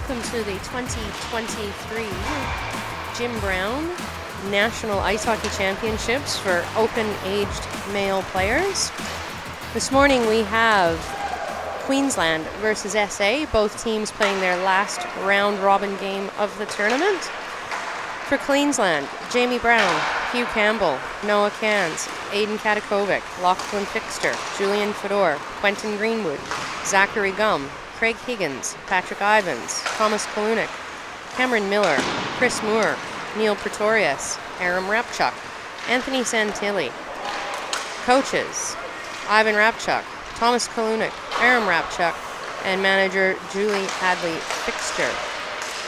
welcome to the 2023 Jim Brown National Ice Hockey Championships for open-aged male players. This morning we have Queensland versus SA, both teams playing their last round-robin game of the tournament. For Queensland, Jamie Brown, Hugh Campbell, Noah Cairns, Aidan Katakovic, Lachlan Fixter, Julian Fedor, Quentin Greenwood, Zachary Gum, Craig Higgins, Patrick Ivans, Thomas Kalunik, Cameron Miller, Chris Moore, Neil Pretorius, Aram Rapchuk, Anthony Santilli. Coaches, Ivan Rapchuk, Thomas Kalunik, Aram Rapchuk, and manager Julie Hadley Fixter.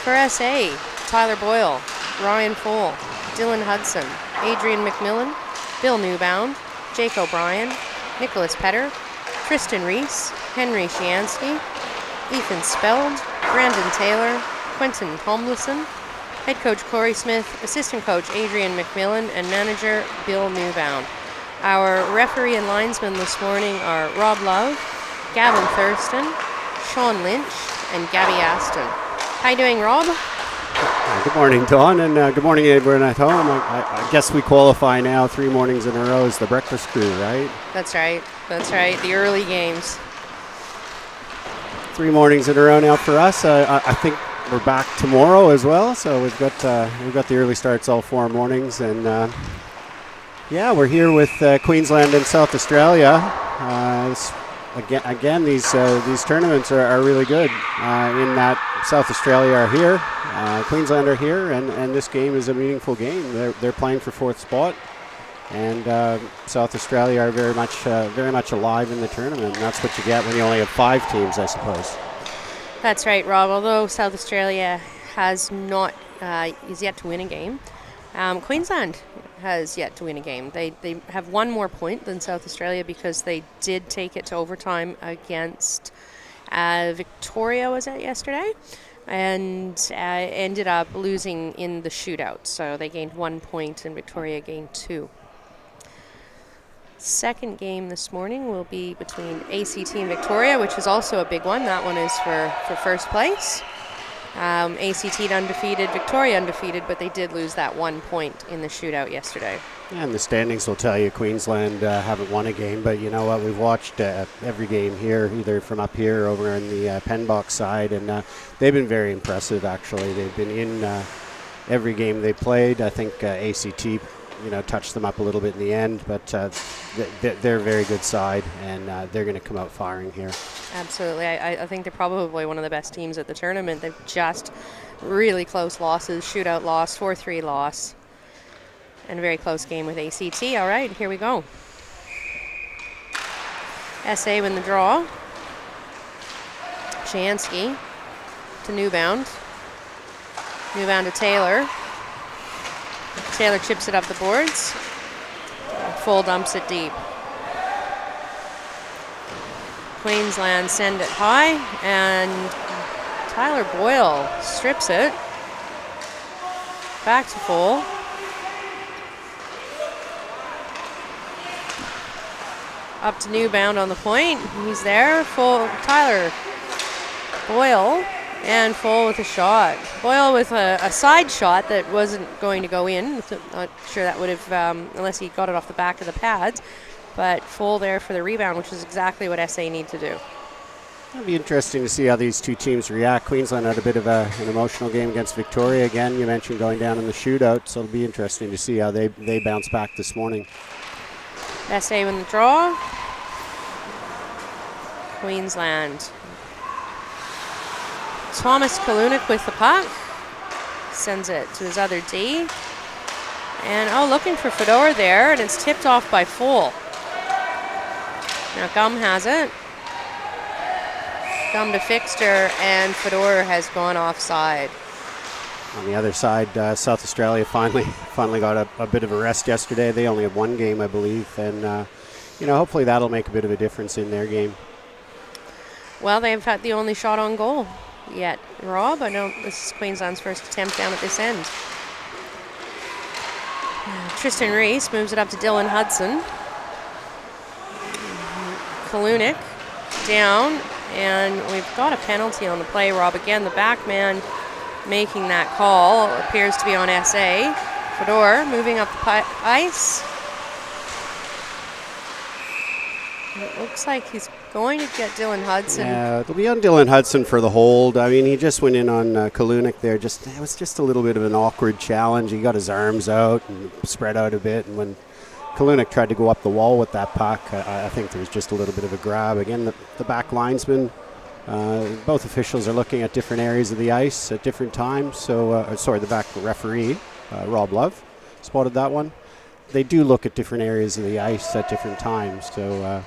For SA, Tyler Boyle, Ryan Fole, Dylan Hudson, Adrian McMillan, Bill Newbound, Jake O'Brien, Nicholas Petter, Tristan Reese, Henry Shiansky, Ethan Speld, Brandon Taylor, Quentin Tomlinson, head coach Corey Smith, assistant coach Adrian McMillan, and manager Bill Newbound. Our referee and linesmen this morning are Rob Love, Gavin Thurston, Sean Lynch, and Gabby Aston. How you doing, Rob? Good morning, Dawn, and good morning, everyone at home. I guess we qualify now 3 mornings in a row as the breakfast crew, right? That's right. The early games. 3 mornings in a row now for us. I think we're back tomorrow as well, so we've got the early starts all 4 mornings, and we're here with Queensland and South Australia. Again, these tournaments are really good in that South Australia are here, Queensland are here, and this game is a meaningful game. They're playing for 4th spot, and South Australia are very much alive in the tournament. And that's what you get when you only have 5 teams, I suppose. That's right, Rob. Although South Australia is yet to win a game, Queensland has yet to win a game. They have 1 more point than South Australia because they did take it to overtime against Victoria, was it yesterday? And ended up losing in the shootout. So they gained 1 point and Victoria gained 2. Second game this morning will be between ACT and Victoria, which is also a big one. That one is for first place. ACT undefeated, Victoria undefeated, but they did lose that 1 point in the shootout yesterday. And the standings will tell you Queensland haven't won a game, but you know what? We've watched every game here, either from up here or over on the Penbox side, and they've been very impressive, actually. They've been in every game they played. I think ACT touched them up a little bit in the end, but they're a very good side, and they're going to come out firing here. Absolutely. I think they're probably one of the best teams at the tournament. They've just really close losses, shootout loss, 4-3 loss, and a very close game with ACT. All right, here we go. SA win the draw. Shiansky to Newbound. Newbound to Taylor. Taylor chips it up the boards. Full dumps it deep. Queensland send it high, and Tyler Boyle strips it. Back to full. Up to Newbound on the point. He's there. Full. Tyler Boyle. And full with a shot. Boyle with a side shot that wasn't going to go in. Not sure that would have, unless he got it off the back of the pads. But full there for the rebound, which is exactly what SA need to do. It'll be interesting to see how these 2 teams react. Queensland had a bit of an emotional game against Victoria. Again, you mentioned going down in the shootout, so it'll be interesting to see how they bounce back this morning. SA win the draw. Queensland. Thomas Kalunik with the puck. Sends it to his other D. And, looking for Fedor there, and it's tipped off by Fole. Now Gum has it. Gum to Fixter, and Fedor has gone offside. On the other side, South Australia finally got a bit of a rest yesterday. They only have 1 game, I believe, and hopefully that'll make a bit of a difference in their game. Well, they've had the only shot on goal yet. Rob, I know this is Queensland's first attempt down at this end. Tristan Reese moves it up to Dylan Hudson. Kalunik down, And we've got a penalty on the play, Rob. Again, the back man making that call appears to be on SA. Fedor moving up the ice. It looks like he's going to get Dylan Hudson. Yeah, it'll be on Dylan Hudson for the hold. I mean, he just went in on Kalunik there. It was just a little bit of an awkward challenge. He got his arms out and spread out a bit. And when Kalunik tried to go up the wall with that puck, I think there was just a little bit of a grab. Again, the back linesman, both officials are looking at different areas of the ice at different times. So, the back referee, Rob Love, spotted that one. They do look at different areas of the ice at different times. So,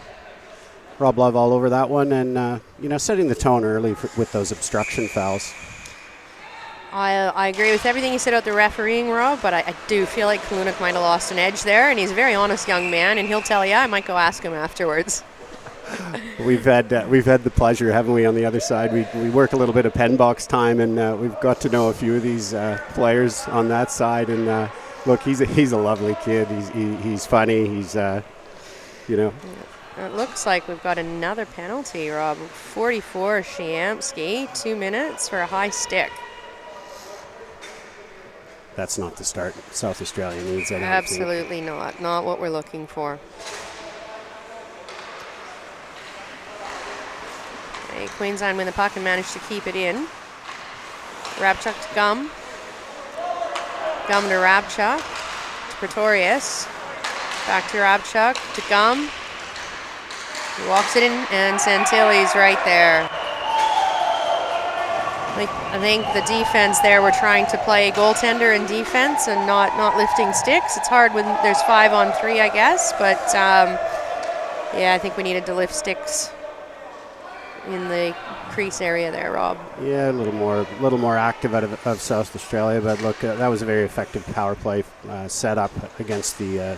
Rob Love all over that one, and setting the tone early with those obstruction fouls. I agree with everything you said about the refereeing, Rob, but I do feel like Kalunik might have lost an edge there, and he's a very honest young man, and he'll tell you. I might go ask him afterwards. We've had the pleasure, haven't we, on the other side? We work a little bit of pen box time, and we've got to know a few of these players on that side, and look, he's a lovely kid. He's funny. He's It looks like we've got another penalty, Rob. 44, Shiamski, 2 minutes for a high stick. That's not the start South Australia needs. Absolutely not. Not what we're looking for. Okay, Queensland win the puck and manage to keep it in. Rabchuk to Gum. Gum to Rabchuk. To Pretorius. Back to Rabchuk. To Gum. He walks it in, and Santilli's right there. I think the defense there, we're trying to play goaltender and defense and not lifting sticks. It's hard when there's 5 on 3, I guess, but I think we needed to lift sticks in the crease area there, Rob. Yeah, a little more active out of South Australia, but look, that was a very effective power play setup against the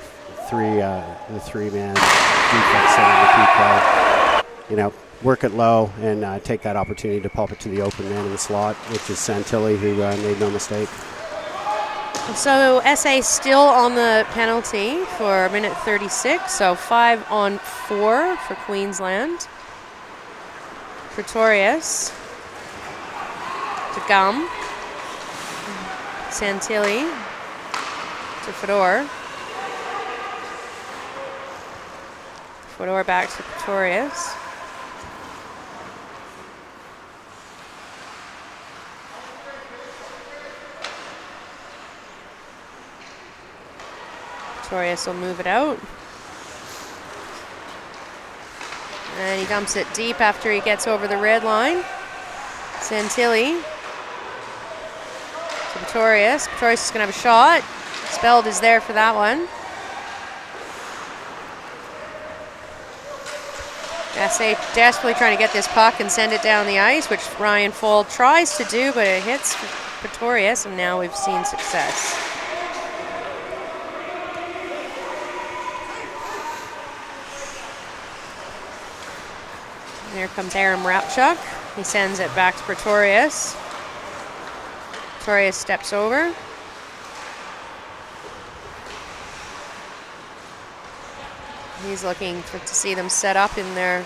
three-man defense set in the PK. Work it low and take that opportunity to pop it to the open man in the slot, which is Santilli, who made no mistake. So SA still on the penalty for minute 36, so 5 on 4 for Queensland. Pretorius to Gum. Santilli to Fedor. Fedor back to Pretorius. Pretorius will move it out. And he dumps it deep after he gets over the red line. Santilli to Pretorius. Pretorius is going to have a shot. Spelled is there for that one. SA desperately trying to get this puck and send it down the ice, which Ryan Fold tries to do, but it hits Pretorius, and now we've seen success. Here comes Aram Rapchuk. He sends it back to Pretorius. Pretorius steps over. He's looking to see them set up in their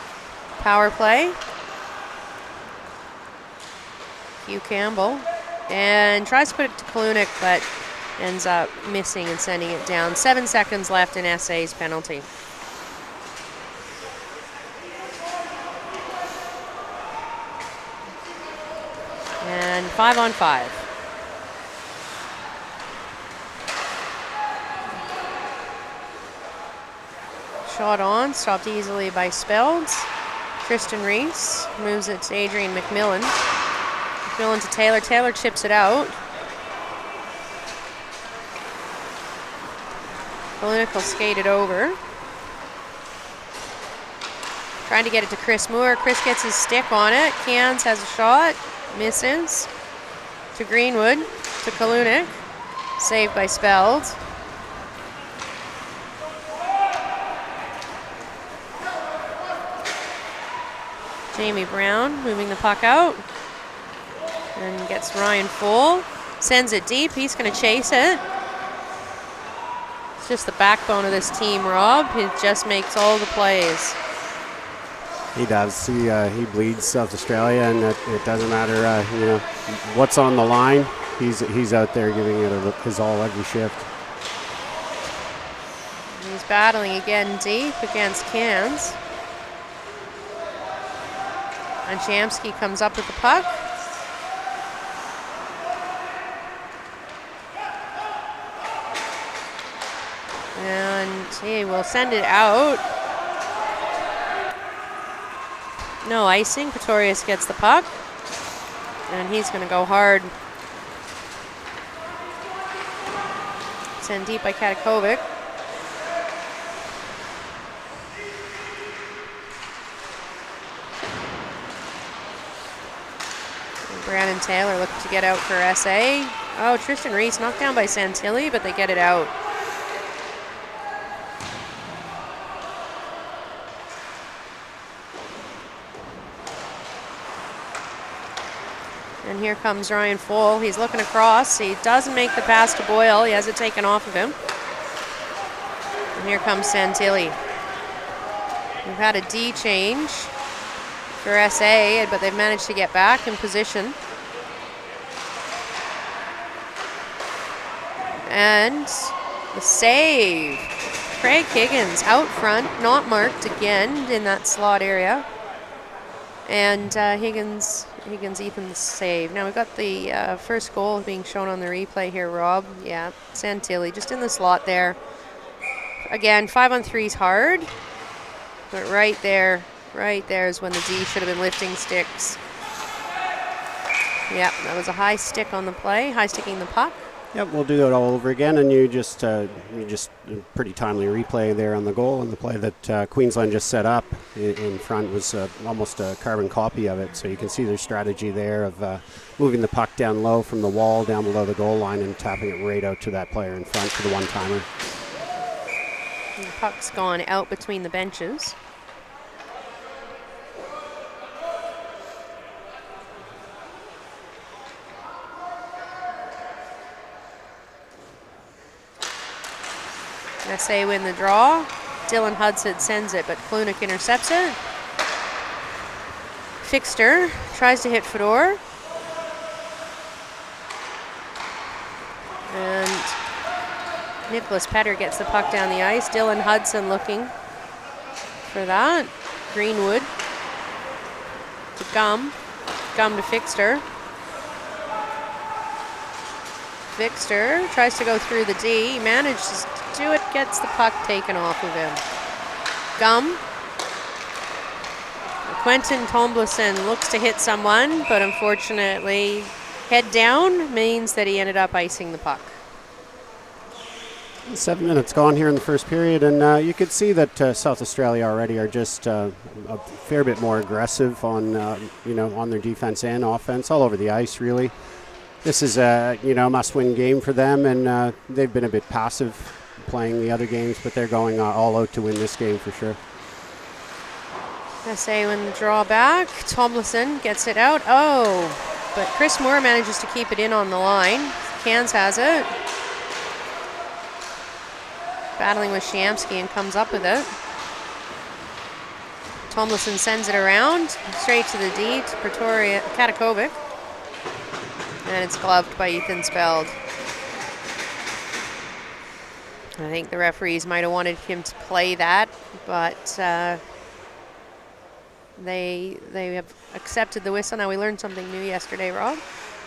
power play. Hugh Campbell. And tries to put it to Kalunik, but ends up missing and sending it down. 7 seconds left in SA's penalty. And 5 on 5. Shot on, stopped easily by Spelds. Tristan Reese moves it to Adrian McMillan. McMillan to Taylor. Taylor chips it out. Kalunik will skate it over. Trying to get it to Chris Moore. Chris gets his stick on it. Cairns has a shot. Misses. To Greenwood. To Kalunik. Saved by Spelds. Jamie Brown moving the puck out. And gets Ryan Full. Sends it deep. He's going to chase it. It's just the backbone of this team, Rob. He just makes all the plays. He does. He bleeds South Australia, and it doesn't matter, what's on the line. He's out there giving it his all every shift. He's battling again deep against Cairns. And Shamsky comes up with the puck. And he will send it out. No icing. Pretorius gets the puck. And he's going to go hard. Sent deep by Katakovic. Brandon Taylor looking to get out for SA. Oh, Tristan Reese knocked down by Santilli, but they get it out. And here comes Ryan Foll. He's looking across. He doesn't make the pass to Boyle. He has it taken off of him. And here comes Santilli. We've had a D change for SA, but they've managed to get back in position. And the save. Craig Higgins out front, not marked again in that slot area. And Higgins Ethan's save. Now we've got the first goal being shown on the replay here, Rob. Yeah, Santilli just in the slot there. Again, 5-on-3 is hard, but right there is when the D should have been lifting sticks. Yeah, that was a high stick on the play, high sticking the puck. Yep, we'll do it all over again, and you just pretty timely replay there on the goal, and the play that Queensland just set up in front was almost a carbon copy of it. So you can see their strategy there of moving the puck down low from the wall down below the goal line and tapping it right out to that player in front for the one-timer. The puck's gone out between the benches. SA win the draw. Dylan Hudson sends it, but Klunik intercepts it. Fixter tries to hit Fedor. And Nicholas Petter gets the puck down the ice. Dylan Hudson looking for that. Greenwood to Gum. Gum to Fixter. Fixter tries to go through the D. He manages to do it, gets the puck taken off of him. Gum. Quentin Tomlinson looks to hit someone, but unfortunately, head down means that he ended up icing the puck. 7 minutes gone here in the first period, and you could see that South Australia already are just a fair bit more aggressive on on their defense and offense, all over the ice, really. This is a must-win game for them, and they've been a bit passive playing the other games, but they're going all out to win this game for sure. SA win the draw back. Tomlinson gets it out. Oh, but Chris Moore manages to keep it in on the line. Cairns has it. Battling with Shamsky and comes up with it. Tomlinson sends it around, straight to the D to Katakovic. And it's gloved by Ethan Speld. I think the referees might have wanted him to play that, but they have accepted the whistle. Now we learned something new yesterday, Rob.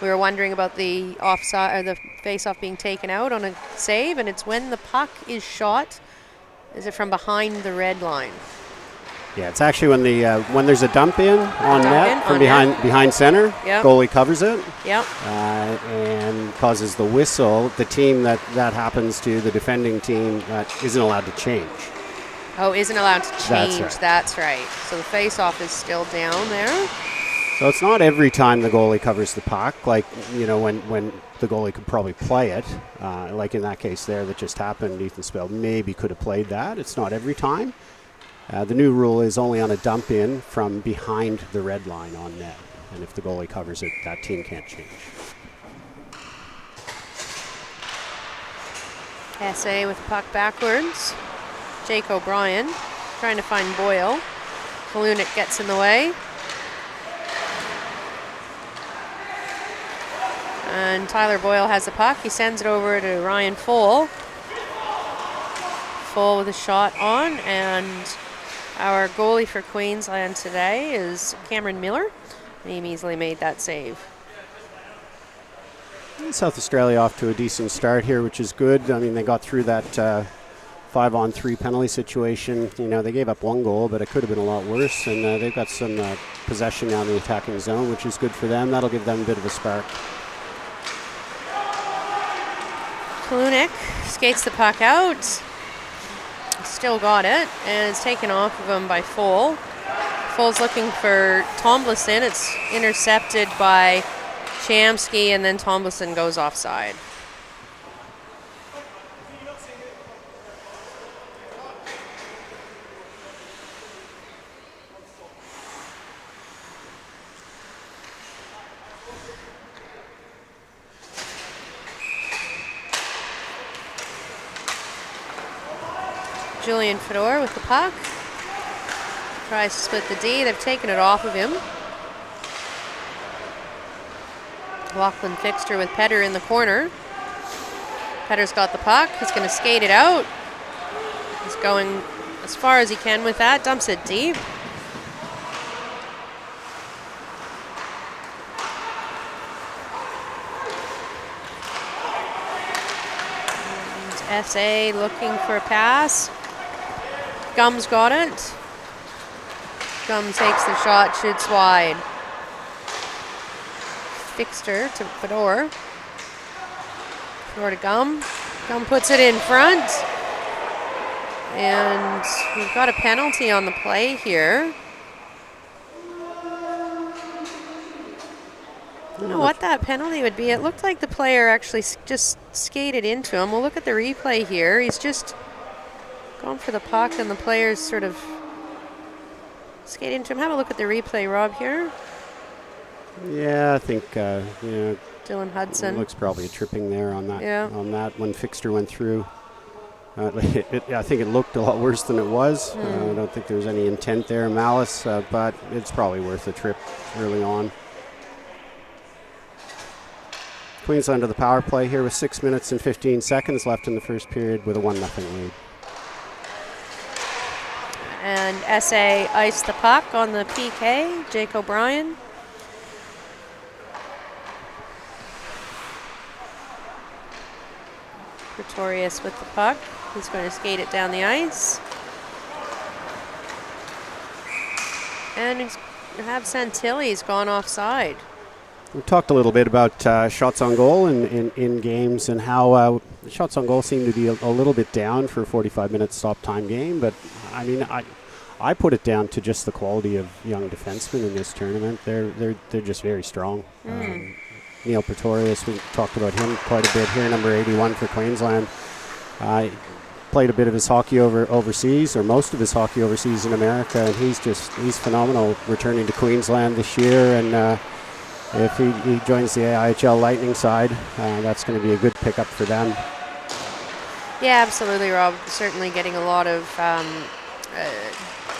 We were wondering about the offside or the face-off being taken out on a save, and it's when the puck is shot. Is it from behind the red line? Yeah, it's actually when there's a dump in on net from behind center. Yep. Goalie covers it. Yep. And causes the whistle. The team that happens to, the defending team, isn't allowed to change. Oh, isn't allowed to change. That's right. That's right. So the face-off is still down there. So it's not every time the goalie covers the puck, like when the goalie could probably play it, like in that case there that just happened. Ethan Speld maybe could have played that. It's not every time. The new rule is only on a dump in from behind the red line on net. And if the goalie covers it, that team can't change. SA with the puck backwards. Jake O'Brien trying to find Boyle. Kalunik gets in the way. And Tyler Boyle has the puck. He sends it over to Ryan Foll. Foll with a shot on, and our goalie for Queensland today is Cameron Miller. And he easily made that save. South Australia off to a decent start here, which is good. I mean, they got through that 5-on-3 penalty situation. You know, they gave up one goal, but it could have been a lot worse. And they've got some possession now in the attacking zone, which is good for them. That'll give them a bit of a spark. Kalunik skates the puck out. Still got it, and it's taken off of him by Foll. Foll's looking for Tomlinson. It's intercepted by Shamsky, and then Tomlinson goes offside. Julian Fedor with the puck. Tries to split the D. They've taken it off of him. Lachlan Fixter with Petter in the corner. Petter's got the puck. He's going to skate it out. He's going as far as he can with that. Dumps it deep. And SA looking for a pass. Gum's got it. Gum takes the shot, shoots wide. Fixter to Fedor. Fedor to Gum. Gum puts it in front. And we've got a penalty on the play here. I don't know what that penalty would be. It looked like the player actually just skated into him. We'll look at the replay here. He's just gone for the puck, and the player's sort of skated into him. Have a look at the replay, Rob, here. Yeah, I think Dylan Hudson. Looks probably a tripping there on that. Yeah. On that when Fixter went through. I think it looked a lot worse than it was. I don't think there was any intent there, malice, but it's probably worth a trip early on. Queensland to the power play here with 6 minutes and 15 seconds left in the first period with a 1-0 lead. And SA iced the puck on the PK, Jake O'Brien. Pretorius with the puck. He's going to skate it down the ice. And have Santilli's gone offside. We talked a little bit about shots on goal in games and how shots on goal seem to be a little bit down for a 45-minute stop time game. But, I mean, I put it down to just the quality of young defensemen in this tournament. They're just very strong. Neil Pretorius, we talked about him quite a bit here, number 81 for Queensland. Played a bit of his hockey overseas, or most of his hockey overseas in America, and he's phenomenal returning to Queensland this year. And if he joins the AIHL Lightning side, that's going to be a good pickup for them. Yeah, absolutely, Rob. Certainly getting a lot of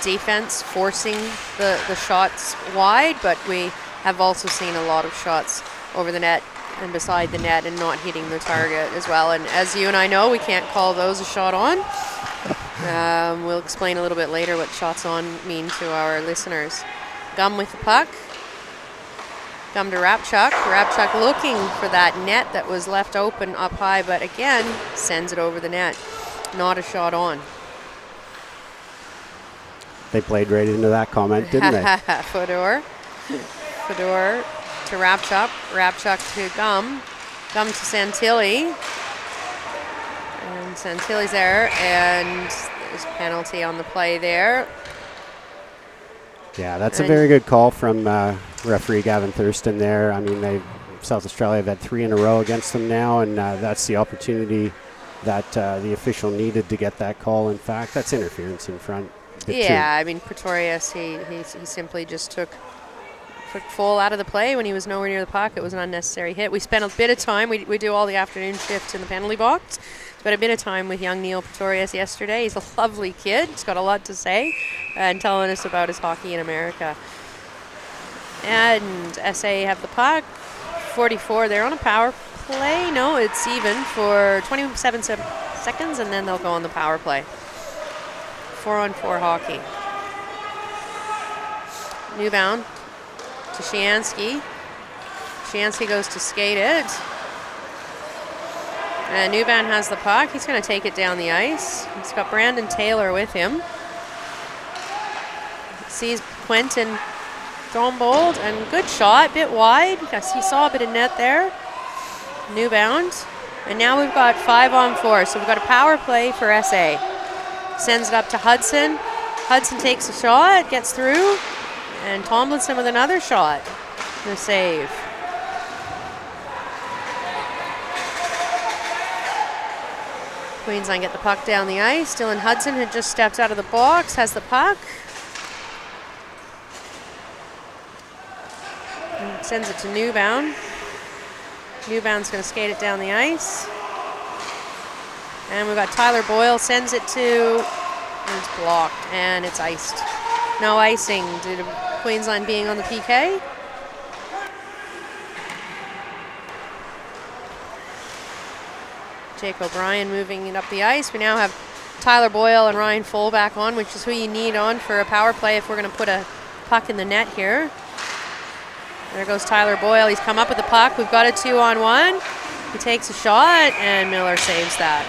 defense, forcing the shots wide, but we have also seen a lot of shots over the net and beside the net and not hitting the target as well. And as you and I know, we can't call those a shot on. We'll explain a little bit later what shots on mean to our listeners. Gum with the puck. Gum to Rapchuk. Rapchuk looking for that net that was left open up high, but again, sends it over the net. Not a shot on. They played right into that comment, didn't they? Fedor to Rapchuk. Rapchuk to Gum. Gum to Santilli. And Santilli's there, and there's a penalty on the play there. Yeah, that's a very good call from referee Gavin Thurston there. I mean, South Australia have had 3 in a row against them now, and that's the opportunity that the official needed to get that call. In fact, that's interference in front. Yeah, I mean, Pretorius, he simply just took Foll out of the play when he was nowhere near the puck. It was an unnecessary hit. We spent a bit of time. We do all the afternoon shifts in the penalty box. Spent a bit of time with young Neil Pretorius yesterday. He's a lovely kid. He's got a lot to say. and telling us about his hockey in America. And SA have the puck. 44, they're on a power play. No, it's even for 27 seconds, and then they'll go on the power play. 4-on-4 hockey. Newbound to Shiansky. Shiansky goes to skate it. And Newbound has the puck. He's going to take it down the ice. He's got Brandon Taylor with him. Sees Quentin Thombold, and good shot, bit wide. Yes, he saw a bit of net there. Newbound. And now we've got 5-on-4. So we've got a power play for SA. Sends it up to Hudson. Hudson takes a shot, gets through. And Tomlinson with another shot. The save. Queensland get the puck down the ice. Dylan Hudson had just stepped out of the box, has the puck. And sends it to Newbound. Newbound's going to skate it down the ice. And we've got Tyler Boyle, sends it to, and it's blocked, and it's iced. No icing due to Queensland being on the PK. Jake O'Brien moving it up the ice. We now have Tyler Boyle and Ryan Full back on, which is who you need on for a power play if we're going to put a puck in the net here. There goes Tyler Boyle. He's come up with the puck. We've got a 2-on-1. He takes a shot, and Miller saves that.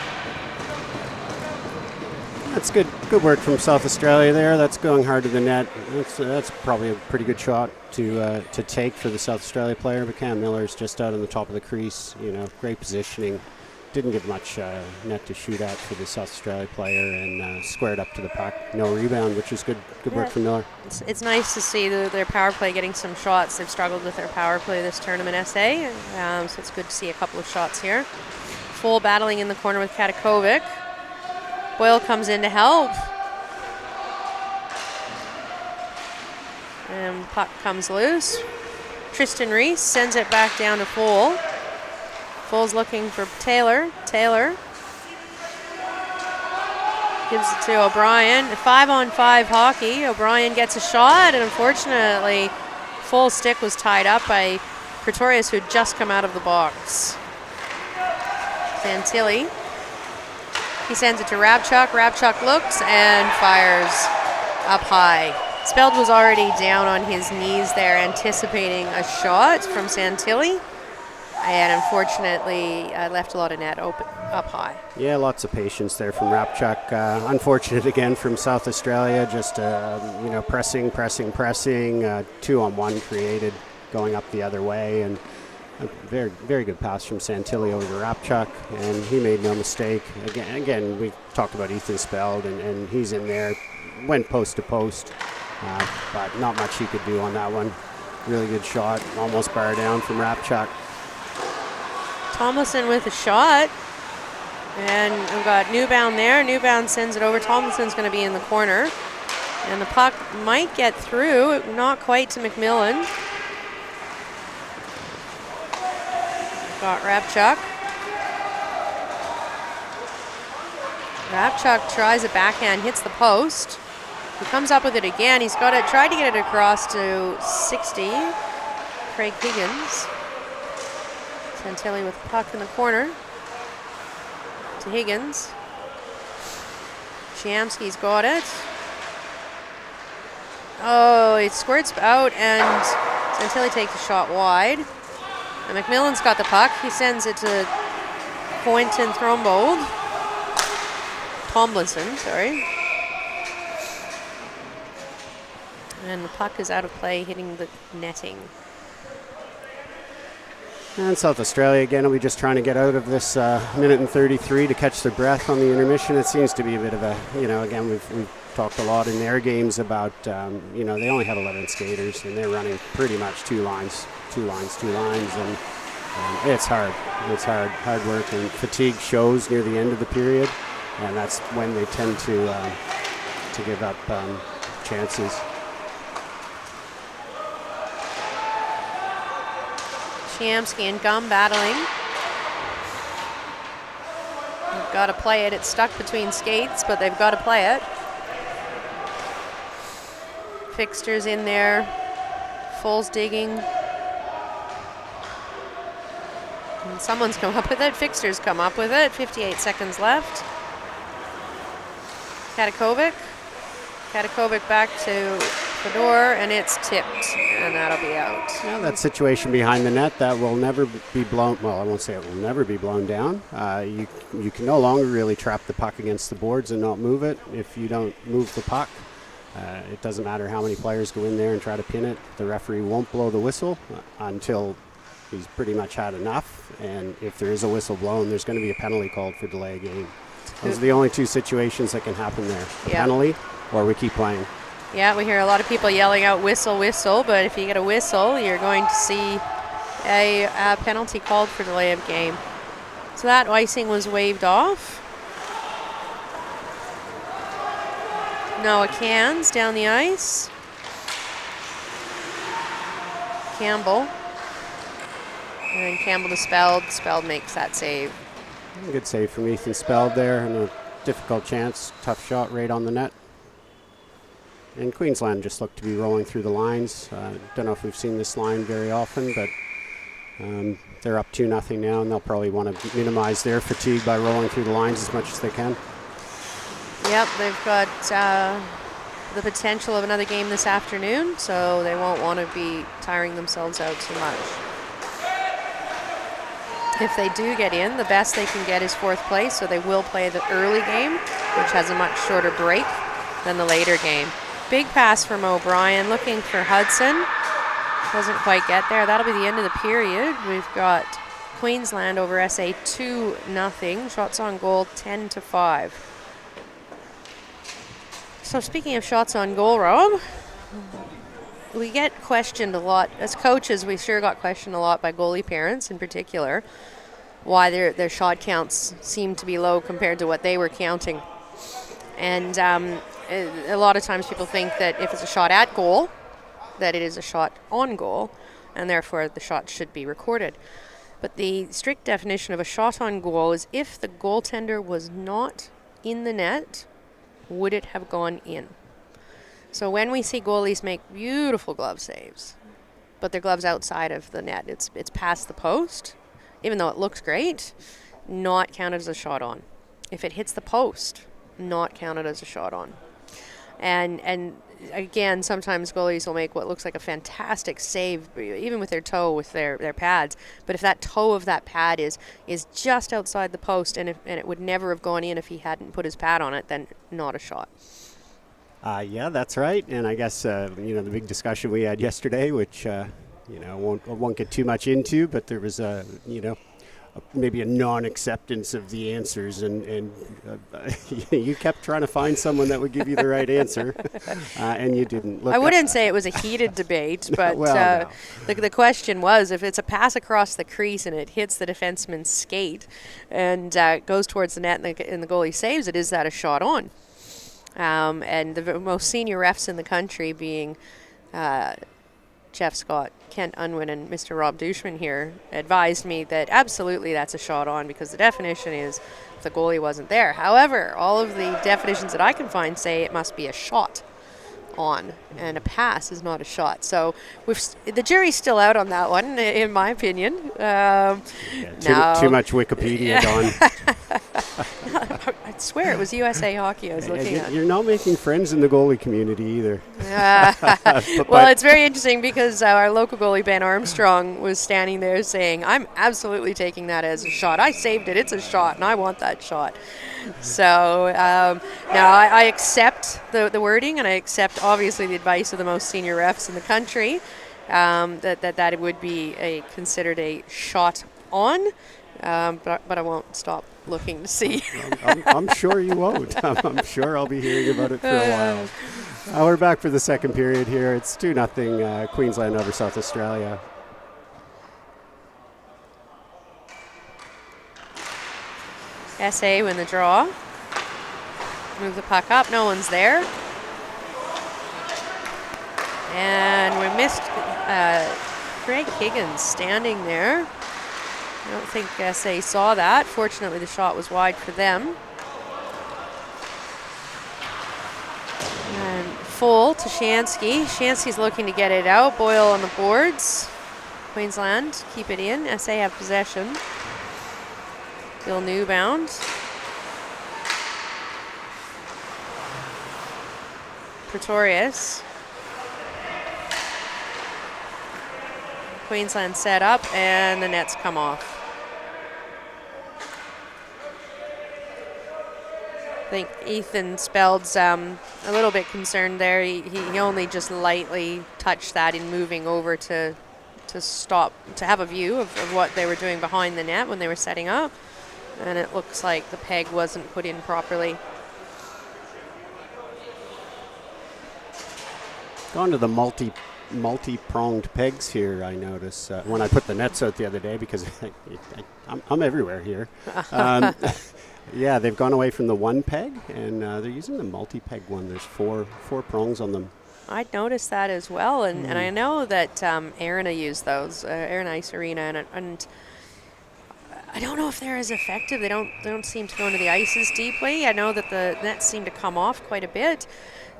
That's good work from South Australia there. That's going hard to the net. That's probably a pretty good shot to take for the South Australia player. But Cam Miller's just out on the top of the crease. You know, great positioning. Didn't give much net to shoot at for the South Australia player, and squared up to the puck. No rebound, which is good work from Miller. It's nice to see their power play getting some shots. They've struggled with their power play this tournament, SA. So it's good to see a couple of shots here. Full battling in the corner with Katakovic. Boyle comes in to help. And puck comes loose. Tristan Reese sends it back down to Full. Full's looking for Taylor. Taylor gives it to O'Brien. 5-on-5 hockey. O'Brien gets a shot, and unfortunately, Full's stick was tied up by Pretorius, who had just come out of the box. Santilli. He sends it to Rabchuk. Rabchuk looks and fires up high. Speld was already down on his knees there, anticipating a shot from Santilli. And unfortunately, left a lot of net open up high. Yeah, lots of patience there from Rabchuk. Unfortunate again from South Australia, just pressing. 2-on-1 created, going up the other way, and a very, very good pass from Santilli over to Rabchuk, and he made no mistake. Again, we talked about Ethan Speld, and he's in there, went post to post, but not much he could do on that one. Really good shot, almost bar down from Rabchuk. Tomlinson with a shot, and we've got Newbound there. Newbound sends it over. Tomlinson's going to be in the corner, and the puck might get through, not quite to McMillan. Got Rabchuk. Rabchuk tries a backhand, hits the post. He comes up with it again. He's got it, tried to get it across to 60. Craig Higgins. Santilli with the puck in the corner to Higgins. Shiamski's got it. Oh, it squirts out, and Santilli takes a shot wide. And McMillan's got the puck. He sends it to Quentin Thombold. Tomlinson, sorry. And the puck is out of play, hitting the netting. And South Australia again will be just trying to get out of this minute and 33 to catch their breath on the intermission. It seems to be a bit of a, again, we've talked a lot in their games about, they only have 11 skaters, and they're running pretty much two lines, and it's hard. It's hard work, and fatigue shows near the end of the period, and that's when they tend to give up chances. Shiamski and Gum battling. They've got to play it. It's stuck between skates, but they've got to play it. Fixtures in there. Foles digging. And someone's come up with it. Fixtures come up with it. 58 seconds left. Katakovic. Katakovic back to Fedor, and it's tipped, and that'll be out. Yeah, that situation behind the net, that will never be blown, well, I won't say it will never be blown down. You can no longer really trap the puck against the boards and not move it if you don't move the puck. It doesn't matter how many players go in there and try to pin it. The referee won't blow the whistle until he's pretty much had enough, and if there is a whistle blown, there's going to be a penalty called for delay of game. Those are the only two situations that can happen there. A penalty, or we keep playing. Yeah, we hear a lot of people yelling out whistle, whistle, but if you get a whistle, you're going to see a penalty called for delay of game. So that icing was waved off. Noah Cans down the ice. Campbell. And then Campbell to Speld. Speld makes that save. Good save from Ethan Speld there, and a difficult chance. Tough shot right on the net. And Queensland just looked to be rolling through the lines. Don't know if we've seen this line very often, but they're up 2-0 now, and they'll probably want to minimize their fatigue by rolling through the lines as much as they can. Yep, they've got the potential of another game this afternoon, so they won't want to be tiring themselves out too much. If they do get in, the best they can get is 4th place, so they will play the early game, which has a much shorter break than the later game. Big pass from O'Brien, looking for Hudson. Doesn't quite get there. That'll be the end of the period. We've got Queensland over SA 2-0. Shots on goal 10-5. So speaking of shots on goal, Rob, we get questioned a lot. As coaches, we sure got questioned a lot by goalie parents in particular, why their shot counts seem to be low compared to what they were counting. And a lot of times people think that if it's a shot at goal, that it is a shot on goal, and therefore the shot should be recorded. But the strict definition of a shot on goal is if the goaltender was not in the net, would it have gone in? So when we see goalies make beautiful glove saves, but their glove's outside of the net, it's past the post, even though it looks great, not counted as a shot on. If it hits the post, not counted as a shot on. And again, sometimes goalies will make what looks like a fantastic save, even with their toe, with their pads. But if that toe of that pad is just outside the post, and it would never have gone in if he hadn't put his pad on it, then not a shot. Yeah, that's right. And I guess the big discussion we had yesterday, which I won't get too much into, but there was maybe a non-acceptance of the answers, and you kept trying to find someone that would give you the right answer, and you didn't. I wouldn't say it was a heated debate, but no. The question was, if it's a pass across the crease and it hits the defenseman's skate and goes towards the net and the goalie saves it, is that a shot on? And the most senior refs in the country being Jeff Scott, Kent Unwin, and Mr. Rob Dushman here advised me that absolutely that's a shot on, because the definition is if the goalie wasn't there. However, all of the definitions that I can find say it must be a shot on, and a pass is not a shot. So the jury's still out on that one, in my opinion. Too much Wikipedia, Don. I swear it was USA Hockey I was looking at. You're not making friends in the goalie community either. Well, it's very interesting because our local goalie, Ben Armstrong, was standing there saying, I'm absolutely taking that as a shot. I saved it. It's a shot, and I want that shot. So now I accept the wording, and I accept, obviously, the advice of the most senior refs in the country, that it would be considered a shot on, but I won't stop looking to see. I'm sure you won't. I'm sure I'll be hearing about it for a while. We're back for the second period here. It's 2-0 Queensland over South Australia. SA win the draw. Move the puck up. No one's there. And we missed Craig Higgins standing there. I don't think SA saw that. Fortunately, the shot was wide for them. And full to Shansky. Shansky's looking to get it out. Boyle on the boards. Queensland keep it in. SA have possession. Bill Newbound. Pretorius. Queensland set up, and the nets come off. I think Ethan Speld's a little bit concerned there. He only just lightly touched that in moving over to stop, to have a view of what they were doing behind the net when they were setting up. And it looks like the peg wasn't put in properly. Gone to the multi-pronged pegs here, I notice, when I put the nets out the other day, because I'm everywhere here. Yeah, they've gone away from the one peg, and they're using the multi-peg one. There's four prongs on them. I'd noticed that as well, and I know that Arena used those, Arena Ice Arena, and I don't know if they're as effective. They don't seem to go into the ices deeply. I know that the nets seem to come off quite a bit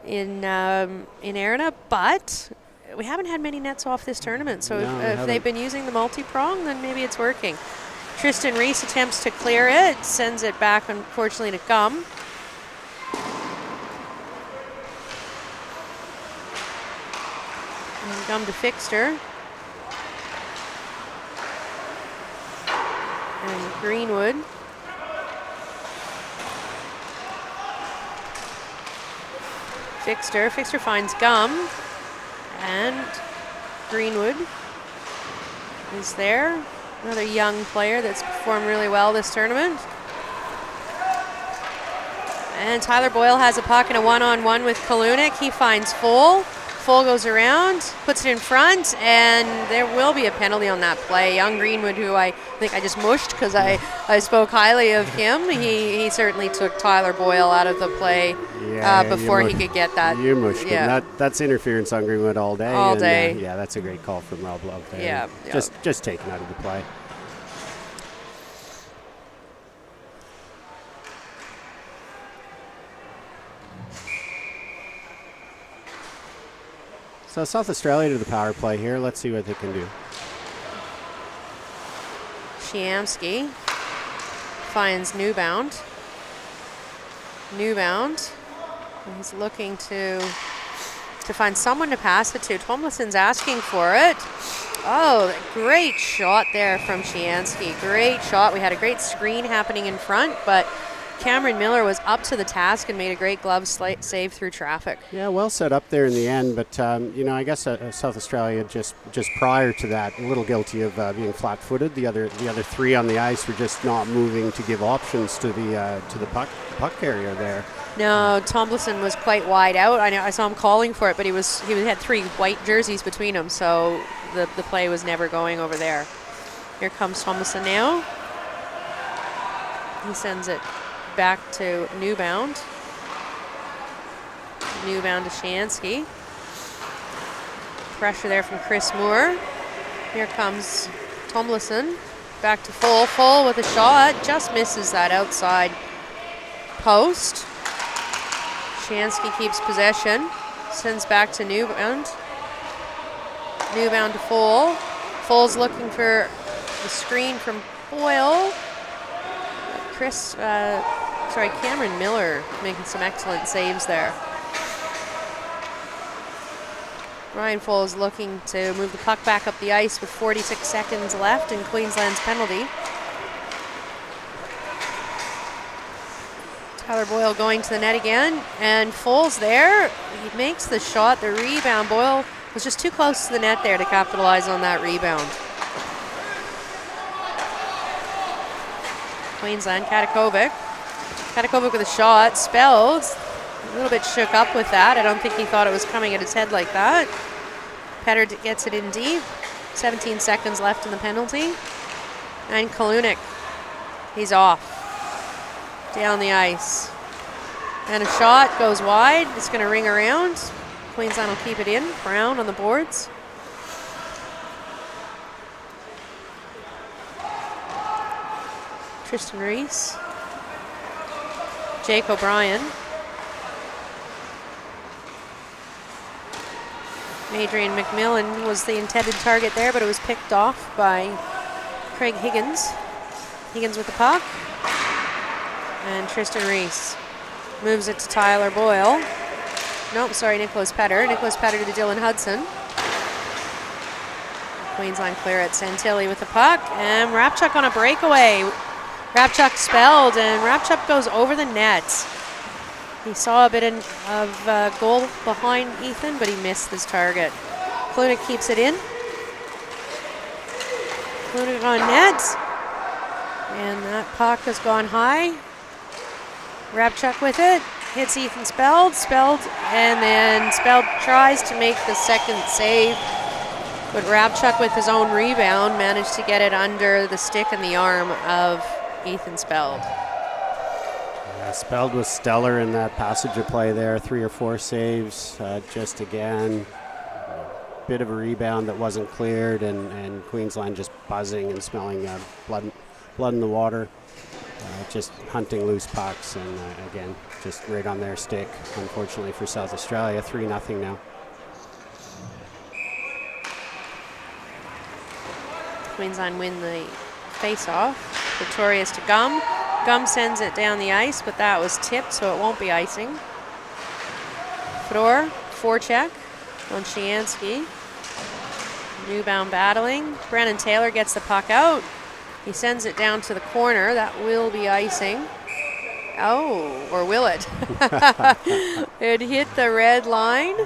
in Arena, but we haven't had many nets off this tournament. So if they've been using the multi-prong, then maybe it's working. Tristan Reese attempts to clear it, sends it back, unfortunately, to Gum. And Gum to Fixter. And Greenwood. Fixter finds Gum. And Greenwood is there. Another young player that's performed really well this tournament. And Tyler Boyle has a puck in a one-on-one with Kalunik. He finds Full. Full goes around, puts it in front, and there will be a penalty on that play. Young Greenwood, who I think I just mushed because I spoke highly of him, he certainly took Tyler Boyle out of the play before he could get that. You mushed him. That's interference on Greenwood all day. All day. Yeah, that's a great call from Rob Love there. Yeah. Just taken out of the play. So South Australia to the power play here. Let's see what they can do. Shiamski finds Newbound. He's looking to find someone to pass it to. Tomlinson's asking for it. Oh, great shot there from Shiamski. Great shot. We had a great screen happening in front, but Cameron Miller was up to the task and made a great glove save through traffic. Yeah, well set up there in the end, but I guess South Australia just prior to that a little guilty of being flat-footed. The other three on the ice were just not moving to give options to the puck carrier there. No, Tomlinson was quite wide out. I saw him calling for it, but he had three white jerseys between them, so the play was never going over there. Here comes Tomlinson now. He sends it back to Newbound. Newbound to Shansky. Pressure there from Chris Moore. Here comes Tomlinson. Back to Full. Full with a shot. Just misses that outside post. Shansky keeps possession. Sends back to Newbound. Newbound to Full. Full's looking for the screen from Boyle. Cameron Miller making some excellent saves there. Ryan Full is looking to move the puck back up the ice with 46 seconds left in Queensland's penalty. Tyler Boyle going to the net again, and Full's there. He makes the shot, the rebound. Boyle was just too close to the net there to capitalize on that rebound. Queensland, Katakovic with a shot. Spelled a little bit shook up with that. I don't think he thought it was coming at his head like that. Petter gets it in deep. 17 seconds left in the penalty. And Kalunik, he's off. Down the ice. And a shot goes wide. It's going to ring around. Queensland will keep it in. Brown on the boards. Tristan Reese. Jake O'Brien. Adrian McMillan was the intended target there, but it was picked off by Craig Higgins. Higgins with the puck. And Tristan Reese moves it to Tyler Boyle. Nope, sorry, Nicholas Petter. Nicholas Petter to Dylan Hudson. Queensland clear at Santilli with the puck. And Rapchuk on a breakaway. Rapchuk spelled, and Rapchuk goes over the net. He saw a bit of goal behind Ethan, but he missed his target. Klunik keeps it in. Klunik on net. And that puck has gone high. Rapchuk with it. Hits Ethan Speld, and then Speld tries to make the second save, but Rapchuk with his own rebound managed to get it under the stick and the arm of Ethan Speld. Yeah, Speld was stellar in that passage of play there, 3 or 4 saves, just again, a bit of a rebound that wasn't cleared, and Queensland just buzzing and smelling blood in the water. Just hunting loose pucks, and again, just right on their stick, unfortunately for South Australia. 3-0 now. Queensland win the face-off. Victorious to Gum. Gum sends it down the ice, but that was tipped, so it won't be icing. Fedor, forecheck on Shiansky. Newbound battling. Brandon Taylor gets the puck out. He sends it down to the corner. That will be icing. Oh, or will it? It hit the red line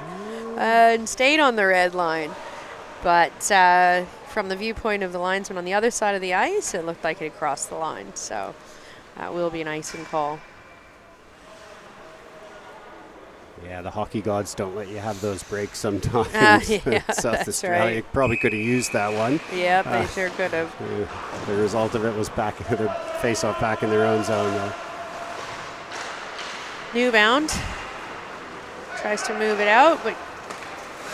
and stayed on the red line. But from the viewpoint of the linesman on the other side of the ice, it looked like it had crossed the line. So that will be an icing call. Yeah, the hockey gods don't let you have those breaks sometimes. Yeah, South Australia probably could have used that one. Yeah, they sure could have. The result of it was back the face-off back in their own zone, though. Newbound tries to move it out, but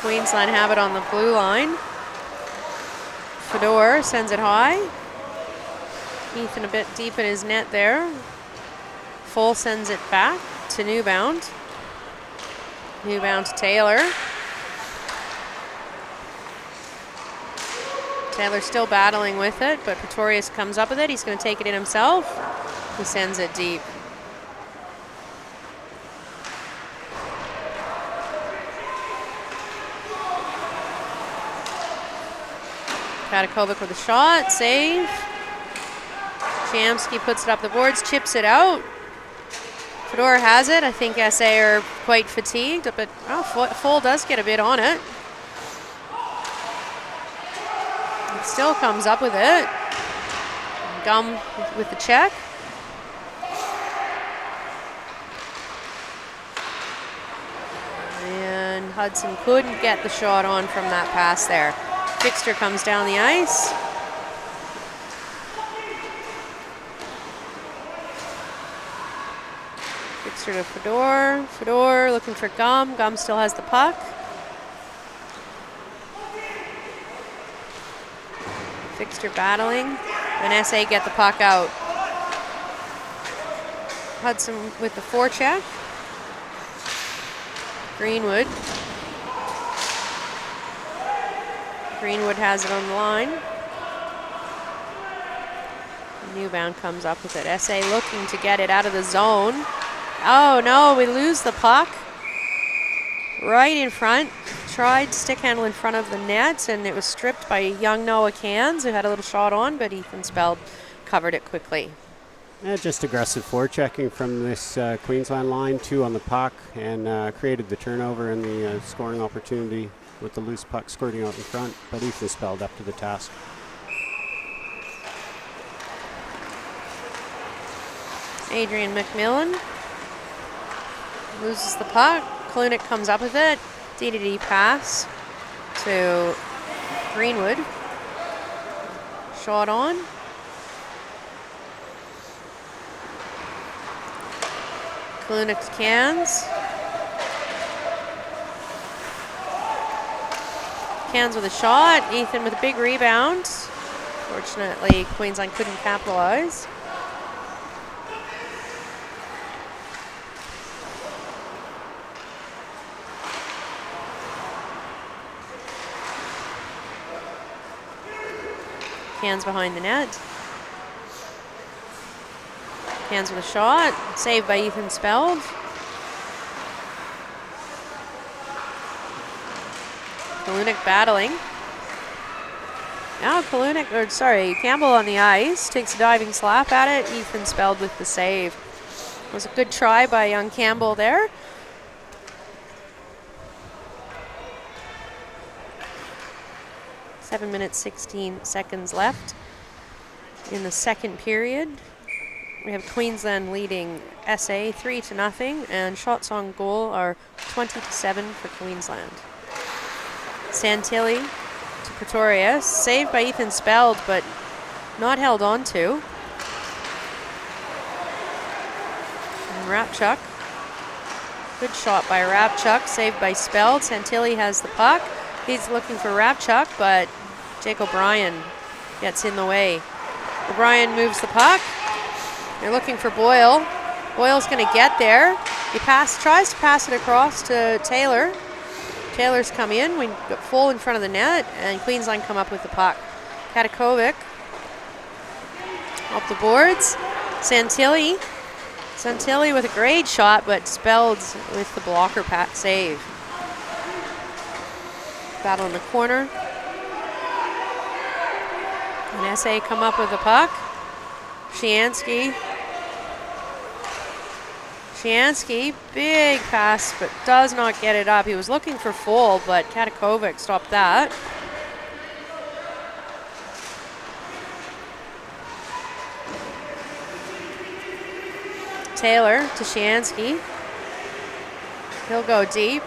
Queensland have it on the blue line. Fedor sends it high. Ethan a bit deep in his net there. Full sends it back to Newbound. Newbound to Taylor. Taylor still battling with it, but Pretorius comes up with it. He's going to take it in himself. He sends it deep. Katakovic with a shot, save. Shamsky puts it up the boards, chips it out. Fedor has it. I think SA are quite fatigued, but Full does get a bit on it. It still comes up with it. Gum with the check. And Hudson couldn't get the shot on from that pass there. Fixter comes down the ice. Fixter to Fedor. Fedor looking for Gum. Gum still has the puck. Fixter battling. And SA get the puck out. Hudson with the forecheck. Greenwood. Greenwood has it on the line. Newbound comes up with it. SA looking to get it out of the zone. Oh no, we lose the puck. Right in front. Tried stick handle in front of the net, and it was stripped by young Noah Cans, who had a little shot on, but Ethan Speld covered it quickly. Yeah, just aggressive forechecking from this Queensland line, 2 on the puck, and created the turnover and the scoring opportunity with the loose puck squirting out in front, but Ethan Speld up to the task. Adrian McMillan loses the puck. Klunik comes up with it. D-to-D pass to Greenwood. Shot on. Klunik's Cans. Cans with a shot. Ethan with a big rebound. Fortunately, Queensland couldn't capitalize. Hands behind the net. Hands with a shot. Saved by Ethan Speld. Kalunik battling. Now Campbell on the ice. Takes a diving slap at it. Ethan Speld with the save. It was a good try by young Campbell there. Seven minutes, 16 seconds left in the second period. We have Queensland leading SA 3-0, and shots on goal are 20-7 for Queensland. Santilli to Pretorius, saved by Ethan Speld, but not held on to. And Rapchuk, good shot by Rapchuk, saved by Speld. Santilli has the puck. He's looking for Rapchuk, but Jake O'Brien gets in the way. O'Brien moves the puck. They're looking for Boyle. Boyle's going to get there. He tries to pass it across to Taylor. Taylor's come in. We got full in front of the net, and Queensland come up with the puck. Katakovic up the boards. Santilli with a great shot, but Spelled with the blocker save. Battle in the corner. And SA come up with the puck. Shiansky, big pass, but does not get it up. He was looking for full, but Katakovic stopped that. Taylor to Shiansky. He'll go deep.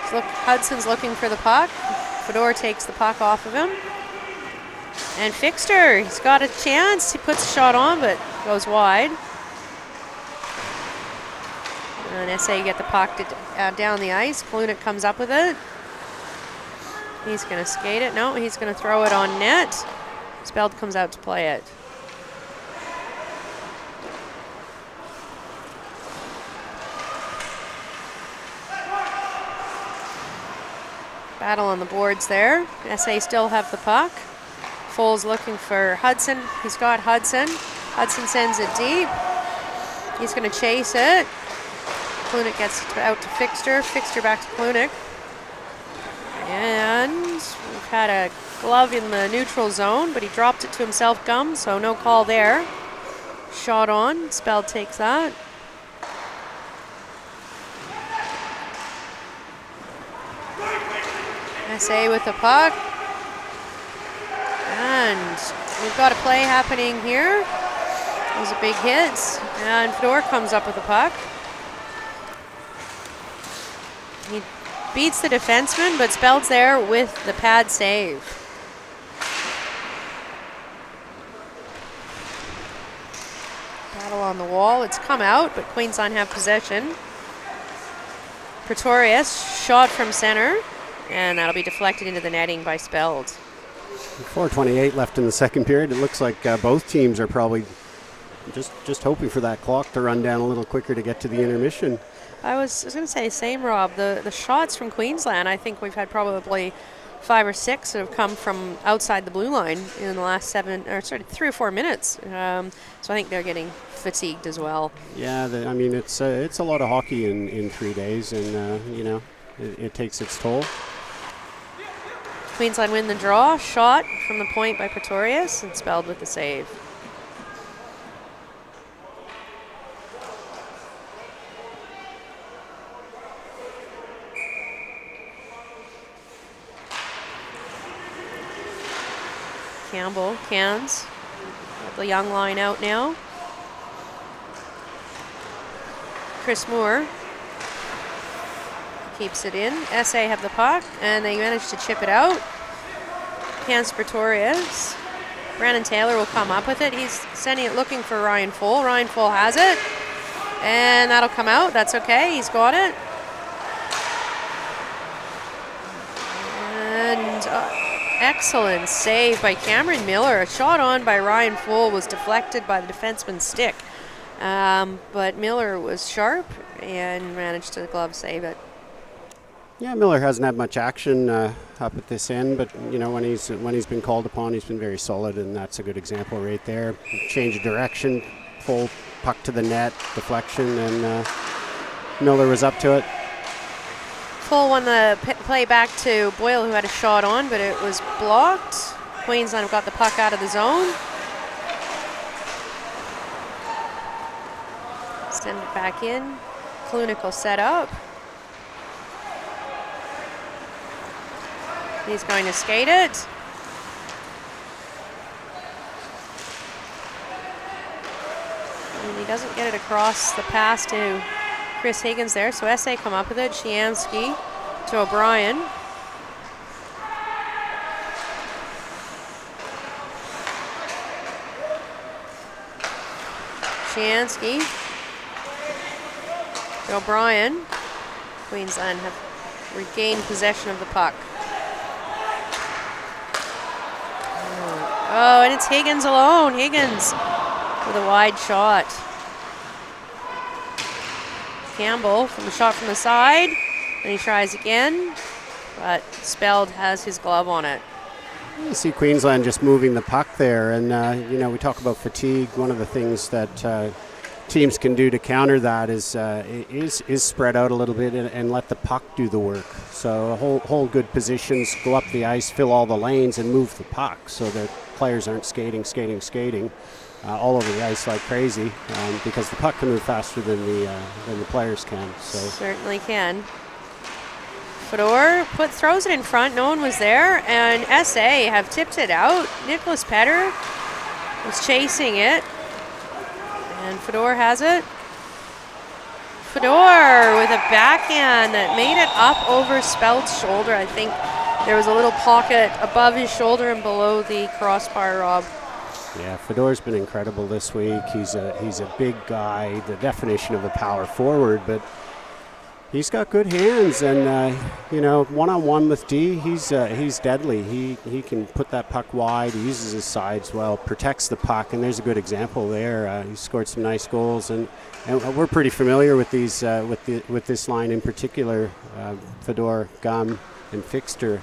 Hudson's looking for the puck. Fedor takes the puck off of him. And Fixter, he's got a chance. He puts a shot on, but goes wide. And SA get the puck down the ice. Kalunik comes up with it. He's going to skate it. No, he's going to throw it on net. Speld comes out to play it. Battle on the boards there. SA still have the puck. Foles looking for Hudson. He's got Hudson. Hudson sends it deep. He's going to chase it. Kalunik gets it out to Fixter. Fixter back to Kalunik. And we've had a glove in the neutral zone, but he dropped it to himself, Gum, so no call there. Shot on. Speld takes that. SA with the puck. And we've got a play happening here. It was a big hit. And Fedor comes up with the puck. He beats the defenseman, but Speld's there with the pad save. Battle on the wall. It's come out, but Queensland have possession. Pretorius, shot from center, and that'll be deflected into the netting by Speld. 4:28 left in the second period. It looks like both teams are probably just hoping for that clock to run down a little quicker to get to the intermission. I was going to say same, Rob. The shots from Queensland, I think we've had probably 5 or 6 that have come from outside the blue line in the last 3 or 4 minutes. So I think they're getting fatigued as well. Yeah, it's a lot of hockey in 3 days, and it takes its toll. Queensland win the draw. Shot from the point by Pretorius, and Spelled with the save. Campbell, Cans. Got the young line out now. Chris Moore keeps it in. SA have the puck, and they manage to chip it out. Cans Pretorius. Brandon Taylor will come up with it. He's sending it looking for Ryan Full. Ryan Full has it. And that'll come out. That's okay. He's got it. And excellent save by Cameron Miller. A shot on by Ryan Full was deflected by the defenseman's stick. But Miller was sharp and managed to glove save it. Yeah, Miller hasn't had much action up at this end, but you know when he's been called upon, he's been very solid, and that's a good example right there. Change of direction, full puck to the net, deflection, and Miller was up to it. Full won the play back to Boyle, who had a shot on, but it was blocked. Queensland got the puck out of the zone. Send it back in. Klunik will set up. He's going to skate it. And he doesn't get it across the pass to Chris Higgins there, so SA come up with it. Shiansky to O'Brien. Shiansky to O'Brien. Queensland have regained possession of the puck. Oh, and it's Higgins alone. Higgins with a wide shot. Campbell from the shot from the side, and he tries again, but Speld has his glove on it. You see Queensland just moving the puck there, and you know we talk about fatigue. One of the things that teams can do to counter that is spread out a little bit and let the puck do the work. So hold good positions, go up the ice, fill all the lanes, and move the puck so that players aren't skating all over the ice like crazy, because the puck can move faster than the players can. So certainly can. Fedor throws it in front. No one was there, and SA have tipped it out. Nicholas Petter was chasing it, and Fedor has it. Fedor with a backhand that made it up over Speld's shoulder. I think there was a little pocket above his shoulder and below the crossbar, Rob. Yeah, Fedor's been incredible this week. He's a big guy, the definition of a power forward, but he's got good hands, and you know, one-on-one with D, he's deadly. He can put that puck wide. He uses his sides well, protects the puck, and there's a good example there. He scored some nice goals, and we're pretty familiar with these with this line in particular. Fedor, Gum, and Fixter.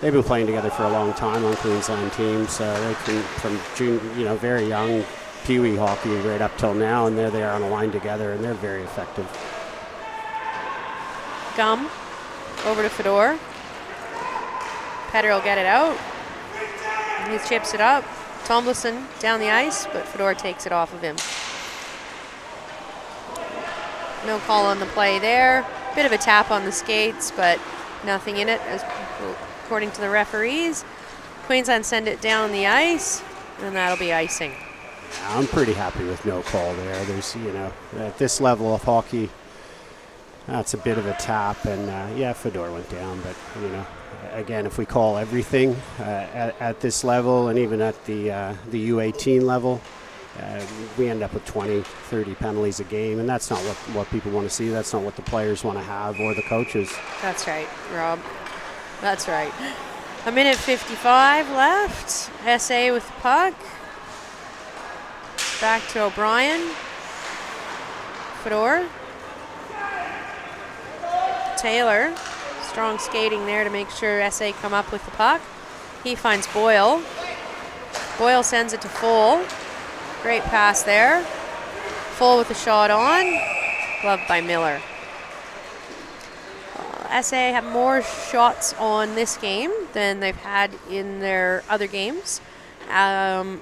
They've been playing together for a long time on Queensland teams. They can, from June, very young Pee-wee hockey right up till now, and there they are on a line together, and they're very effective. Gum over to Fedor. Petter will get it out. He chips it up. Tomlinson down the ice, but Fedor takes it off of him. No call on the play there. Bit of a tap on the skates, but nothing in it, according to the referees. Queensland send it down the ice, and that'll be icing. I'm pretty happy with no call there. There's, at this level of hockey, that's a bit of a tap, and Fedor went down. But again, if we call everything at this level, and even at the U18 level, we end up with 20, 30 penalties a game, and that's not what people want to see. That's not what the players want to have, or the coaches. That's right, Rob. That's right. 1:55 left. SA with the puck. Back to O'Brien. Fedor. Taylor. Strong skating there to make sure SA come up with the puck. He finds Boyle. Boyle sends it to Full. Great pass there. Full with the shot on. Gloved by Miller. SA have more shots on this game than they've had in their other games,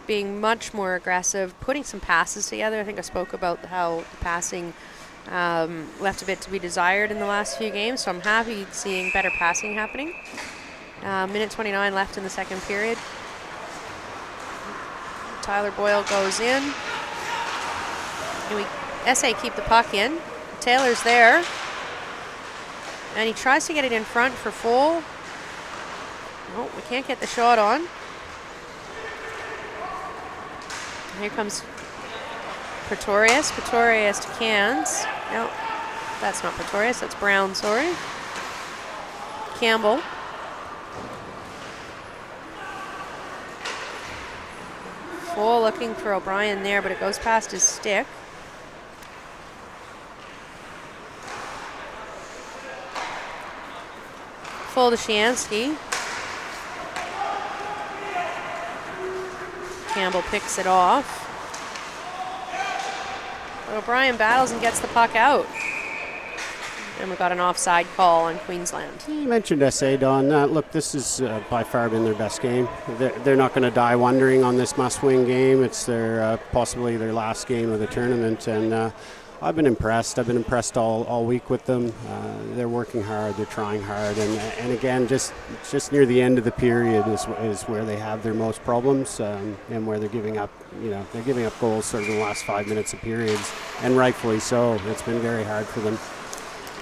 being much more aggressive, putting some passes together. I think I spoke about how the passing left a bit to be desired in the last few games, so I'm happy seeing better passing happening. 1:29 left in the second period. Tyler Boyle goes in. And SA keep the puck in. Taylor's there. And he tries to get it in front for Full. No, we can't get the shot on. Here comes Pretorius. Pretorius to Cans. No, that's not Pretorius. That's Brown, sorry. Campbell. Full looking for O'Brien there, but it goes past his stick. full to Shiansky. Campbell picks it off. But O'Brien battles and gets the puck out. And we got an offside call on Queensland. You mentioned SA, Don. Look, this has by far been their best game. They're not going to die wondering on this must-win game. It's their possibly their last game of the tournament, and I've been impressed. I've been impressed all week with them. They're working hard. They're trying hard, and again, just near the end of the period is where they have their most problems, and where they're giving up. They're giving up goals sort of in the last 5 minutes of periods, and rightfully so. It's been very hard for them.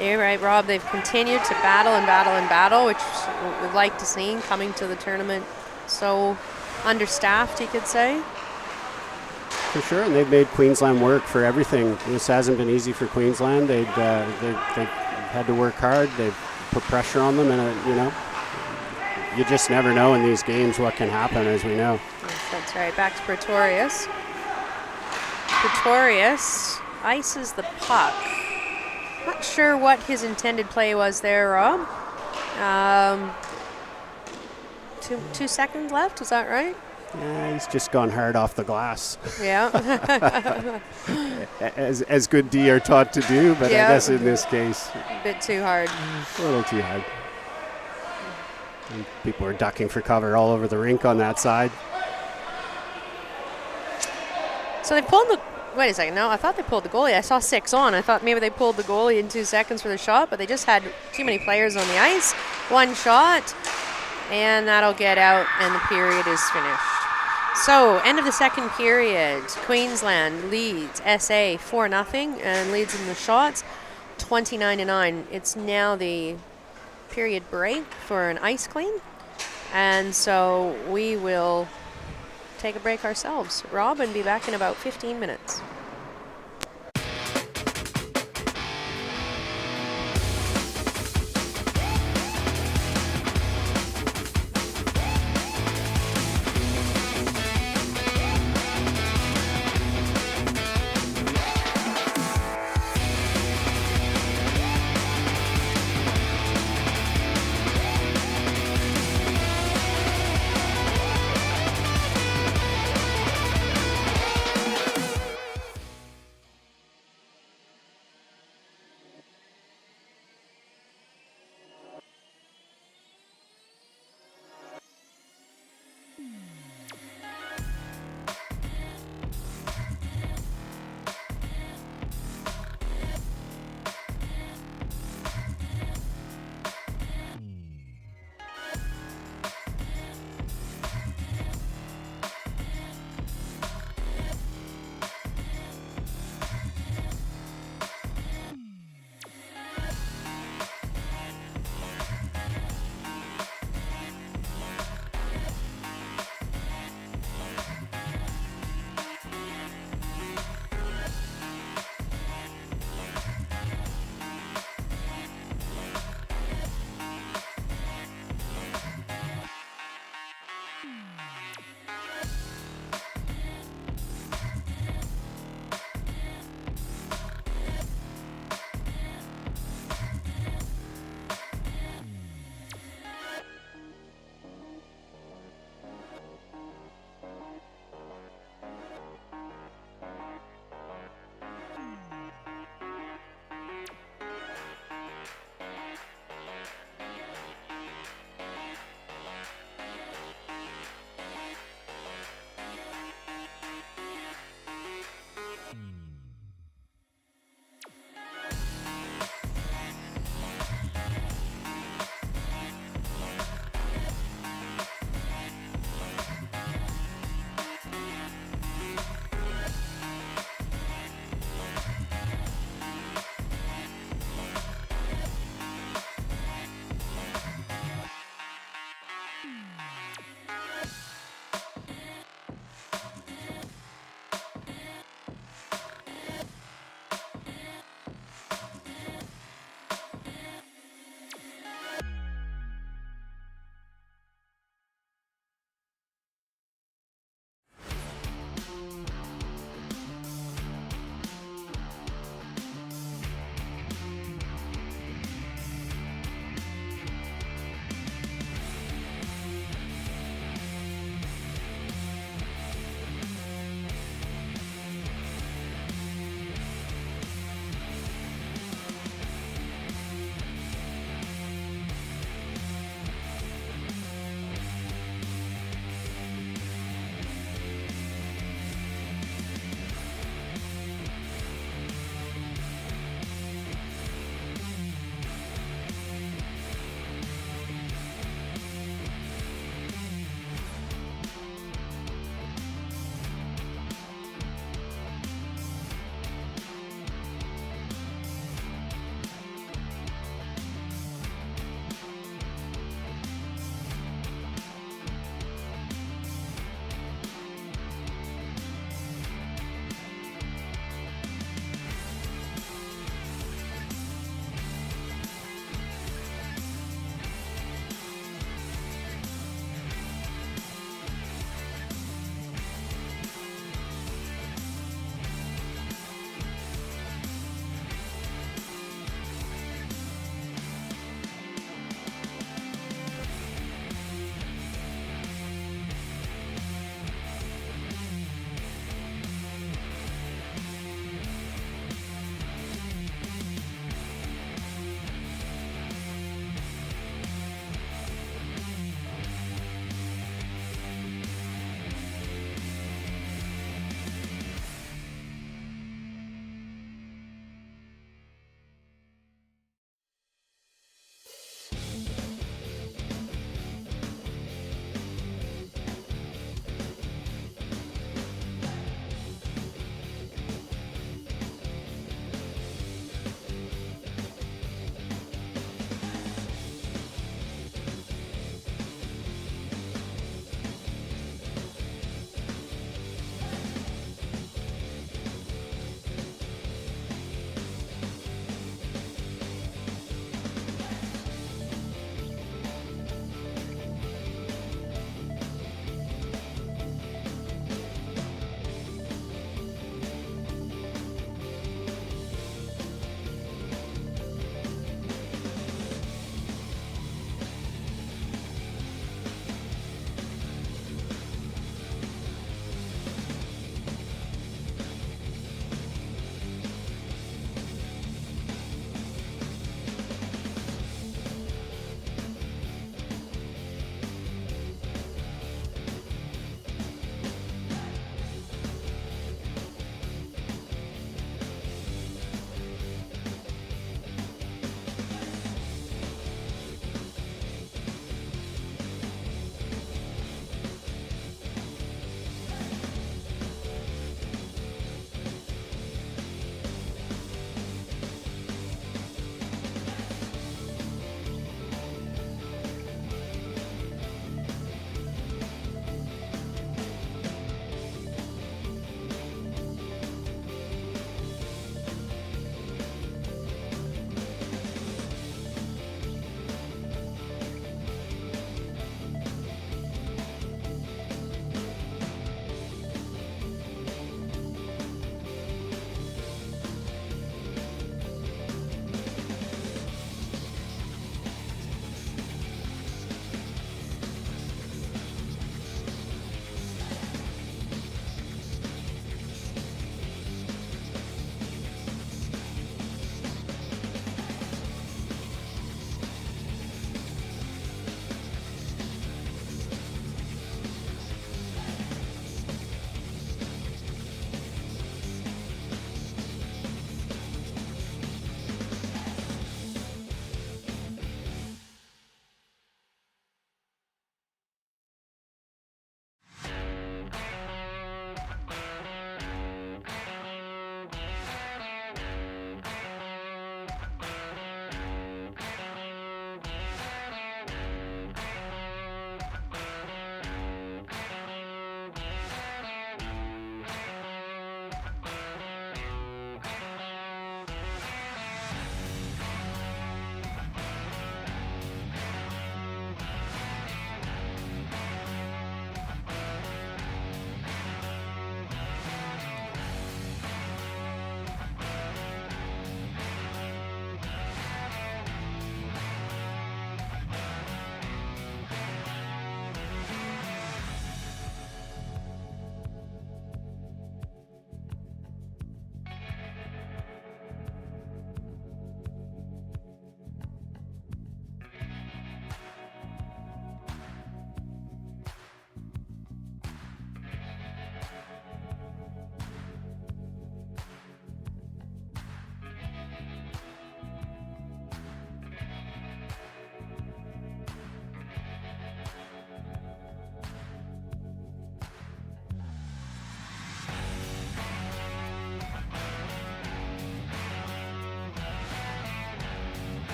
You're right, Rob. They've continued to battle and battle and battle, which we'd like to see coming to the tournament. So understaffed, you could say. For sure, and they've made Queensland work for everything. This hasn't been easy for Queensland. They've had to work hard. They've put pressure on them, and you just never know in these games what can happen, as we know. Yes, that's right. Back to Pretorius. Pretorius ices the puck. Not sure what his intended play was there, Rob. 2 seconds left, is that right? Yeah, he's just gone hard off the glass. Yeah. as good D are taught to do, but yeah. I guess in this case, a bit too hard. A little too hard. And people are ducking for cover all over the rink on that side. So they pulled the... Wait a second. No, I thought they pulled the goalie. I saw 6 on. I thought maybe they pulled the goalie in 2 seconds for the shot, but they just had too many players on the ice. 1 shot, and that'll get out, and the period is finished. So, end of the second period. Queensland leads SA 4-0 and leads in the shots 29-9. It's now the period break for an ice clean, and so we will take a break ourselves, Rob, and be back in about 15 minutes.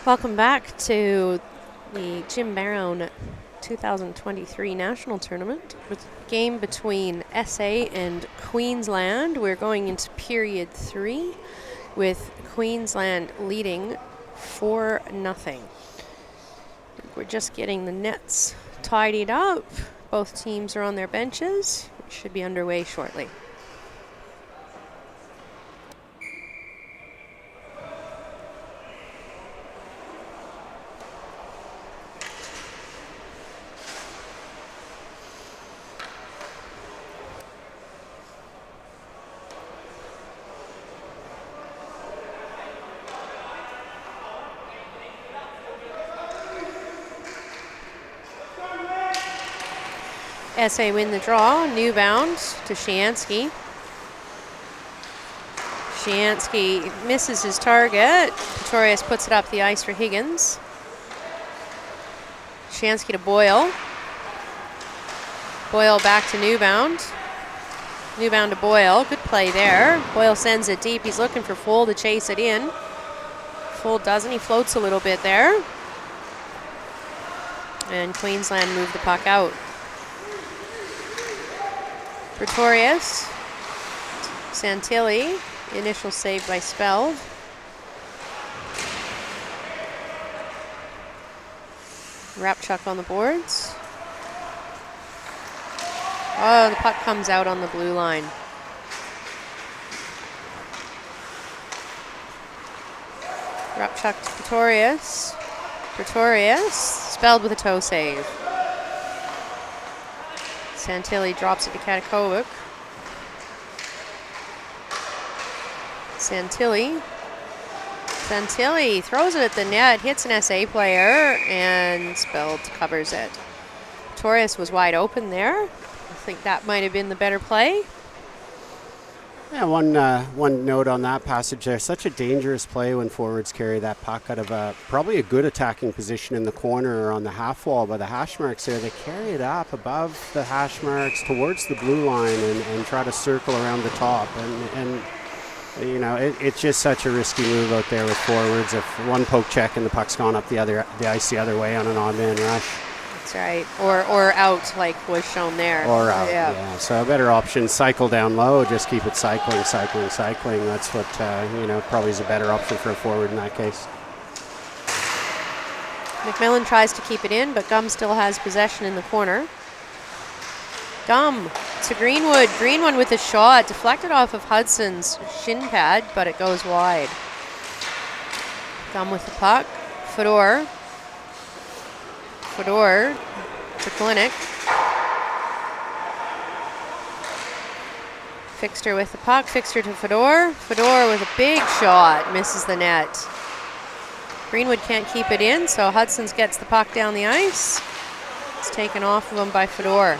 Welcome back to the Jim Brown 2023 National Tournament. With a game between SA and Queensland. We're going into period 3 with Queensland leading 4-0. We're just getting the nets tidied up. Both teams are on their benches. It should be underway shortly. SA win the draw, new bound to Shiansky. Shiansky misses his target. Pretorius puts it up the ice for Higgins. Shiansky to Boyle. Boyle back to Newbound. Newbound to Boyle, good play there. Boyle sends it deep, he's looking for Full to chase it in. Full doesn't, he floats a little bit there. And Queensland move the puck out. Pretorius, Santilli, initial save by Speld. Rapchuk on the boards. Oh, the puck comes out on the blue line. Rapchuk to Pretorius. Pretorius, Speld with a toe save. Santilli drops it to Katakovic. Santilli throws it at the net, hits an SA player, and Speld covers it. Pretorius was wide open there. I think that might have been the better play. Yeah, one note on that passage there. Such a dangerous play when forwards carry that puck out of probably a good attacking position in the corner or on the half wall by the hash marks there. They carry it up above the hash marks towards the blue line and try to circle around the top. And you know, it's just such a risky move out there with forwards. If one poke check and the puck's gone up the ice the other way on an odd man rush. That's right, or out like was shown there. Or out, yeah. So a better option, cycle down low, just keep it cycling. That's what, probably is a better option for a forward in that case. McMillan tries to keep it in, but Gum still has possession in the corner. Gum to Greenwood. Greenwood with a shot, deflected off of Hudson's shin pad, but it goes wide. Gum with the puck. Fedor to Klinik. Fixter with the puck. Fixter to Fedor. Fedor with a big shot. Misses the net. Greenwood can't keep it in, so Hudson's gets the puck down the ice. It's taken off of him by Fedor.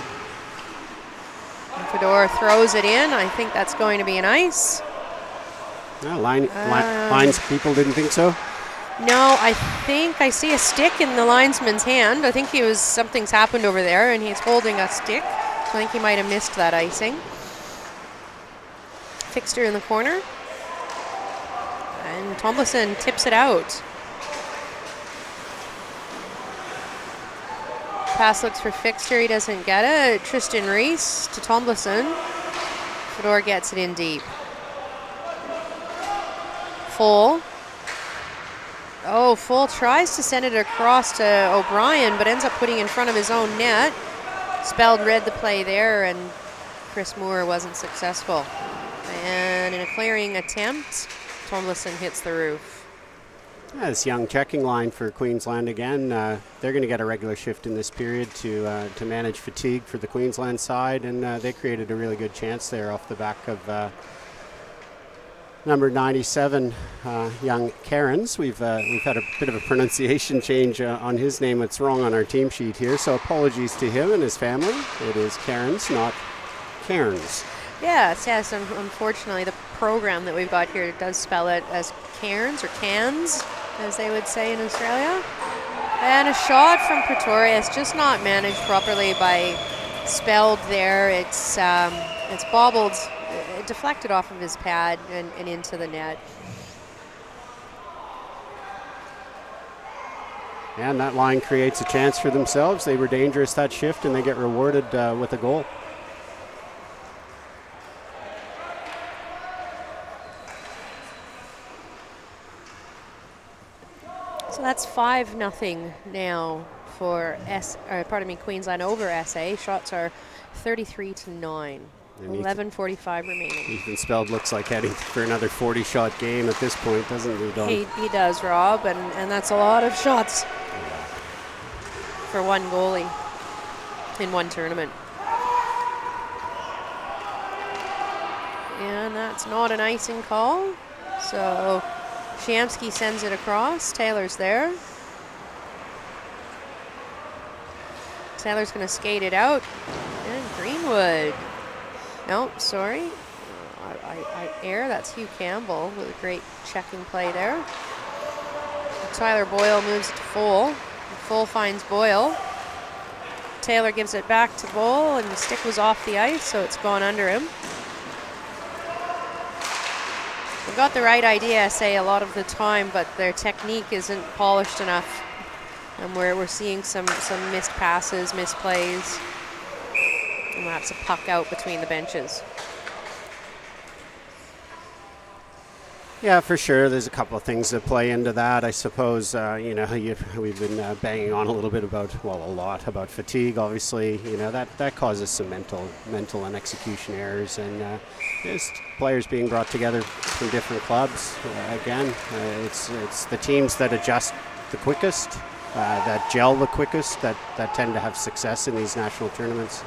And Fedor throws it in. I think that's going to be an ice. Lines people didn't think so? No, I think I see a stick in the linesman's hand. I think something's happened over there, and he's holding a stick. So I think he might have missed that icing. Fixter in the corner. And Tomlinson tips it out. Pass looks for Fixter, he doesn't get it. Tristan Reese to Tomlinson. Fedor gets it in deep. Full tries to send it across to O'Brien, but ends up putting in front of his own net. Speld read the play there, and Chris Moore wasn't successful. And in a clearing attempt, Tomlinson hits the roof. Yeah, this young checking line for Queensland again. They're going to get a regular shift in this period to manage fatigue for the Queensland side, and they created a really good chance there off the back of number 97, young Cairns. We've had a bit of a pronunciation change on his name. It's wrong on our team sheet here, so apologies to him and his family. It is Cairns, not Cairns. Yes. Unfortunately, the program that we've got here does spell it as Cairns or Cans, as they would say in Australia. And a shot from Pretorius, just not managed properly by Speld there. It's bobbled. It deflected off of his pad and into the net. And that line creates a chance for themselves. They were dangerous that shift, and they get rewarded with a goal. So that's 5-0 now for Queensland over SA. Shots are 33-9. 11:45 remaining. Ethan Speld looks like heading for another 40-shot game at this point, doesn't he, Don? He does, Rob, and that's a lot of shots for one goalie in one tournament. And that's not an icing call. So Shamsky sends it across. Taylor's there. Taylor's going to skate it out. And Greenwood. No, sorry. I err. That's Hugh Campbell with a great checking play there. Tyler Boyle moves it to Full. Full finds Boyle. Taylor gives it back to Boyle, and the stick was off the ice, so it's gone under him. They've got the right idea, say, a lot of the time, but their technique isn't polished enough. And we're seeing some missed passes, missed plays. And that's a puck out between the benches. Yeah, for sure. There's a couple of things that play into that. I suppose, we've been banging on a little bit about, a lot about fatigue, obviously. That causes some mental and execution errors. And just players being brought together from different clubs. It's the teams that adjust the quickest, that gel the quickest, that tend to have success in these national tournaments.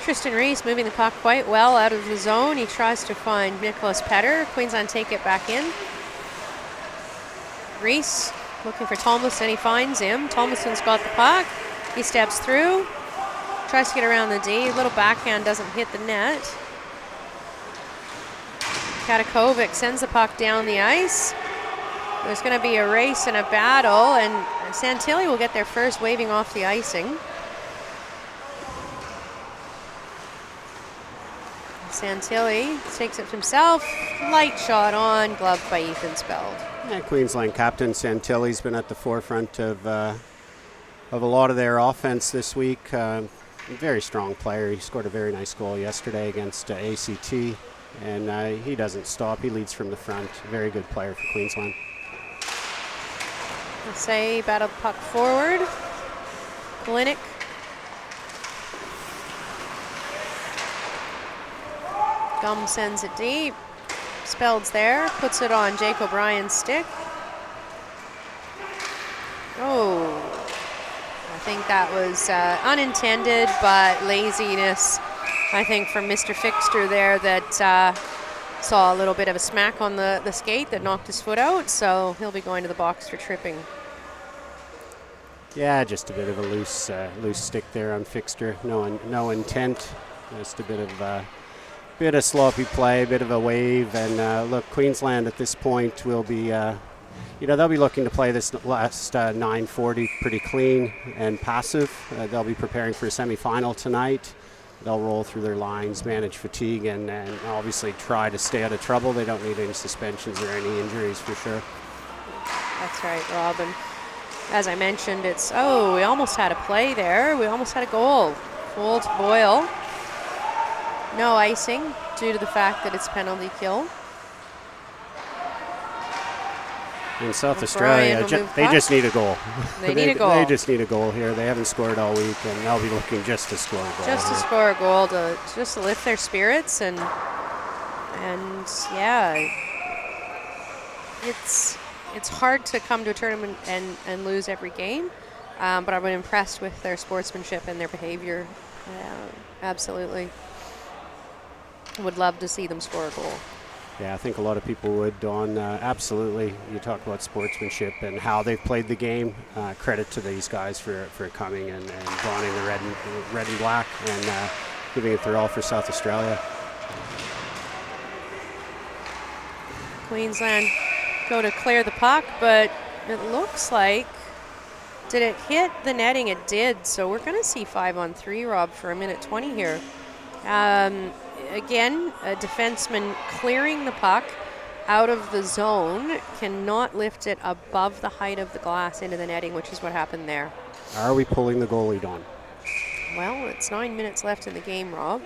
Tristan Reese moving the puck quite well out of the zone. He tries to find Nicholas Petter. Queensland take it back in. Reese looking for Tomlinson. He finds him. Tomlinson's got the puck. He steps through. Tries to get around the D. Little backhand doesn't hit the net. Katakovic sends the puck down the ice. There's going to be a race and a battle, and Santilli will get there first, waving off the icing. Santilli takes it himself. Light shot on, gloved by Ethan Speld. Yeah, Queensland captain Santilli's been at the forefront of a lot of their offense this week. Very strong player. He scored a very nice goal yesterday against ACT, and he doesn't stop. He leads from the front. Very good player for Queensland. Say battle puck forward. Kalinick. Gum sends it deep. Speld's there. Puts it on Jake O'Brien's stick. Oh. I think that was unintended, but laziness, I think, from Mr. Fixter there that saw a little bit of a smack on the skate that knocked his foot out, so he'll be going to the box for tripping. Yeah, just a bit of a loose stick there on Fixter. No intent. Just a bit of sloppy play, a bit of a wave, and look, Queensland at this point will be, they'll be looking to play this last 9:40 pretty clean and passive. They'll be preparing for a semi-final tonight. They'll roll through their lines, manage fatigue, and obviously try to stay out of trouble. They don't need any suspensions or any injuries for sure. That's right, Rob. And as I mentioned, we almost had a play there. We almost had a goal. Full to Boyle. No icing due to the fact that it's penalty kill. In South Australia, they just need a goal. They need a goal. They just need a goal here. They haven't scored all week, and they'll be looking just to score a goal. Just to score a goal, to lift their spirits, and yeah, it's hard to come to a tournament and lose every game, but I've been impressed with their sportsmanship and their behavior. Absolutely. Would love to see them score a goal. Yeah, I think a lot of people would, Dawn. Absolutely. You talk about sportsmanship and how they've played the game. Credit to these guys for coming and donning the red and black and giving it their all for South Australia. Queensland go to clear the puck, but it looks like, did it hit the netting? It did. So we're going to see 5-on-3, Rob, for a minute 20 here. Again, a defenseman clearing the puck. out of the zone, cannot lift it above the height of the glass into the netting, which is what happened there. Are we pulling the goalie, Dawn? Well, it's 9 minutes left in the game, Rob.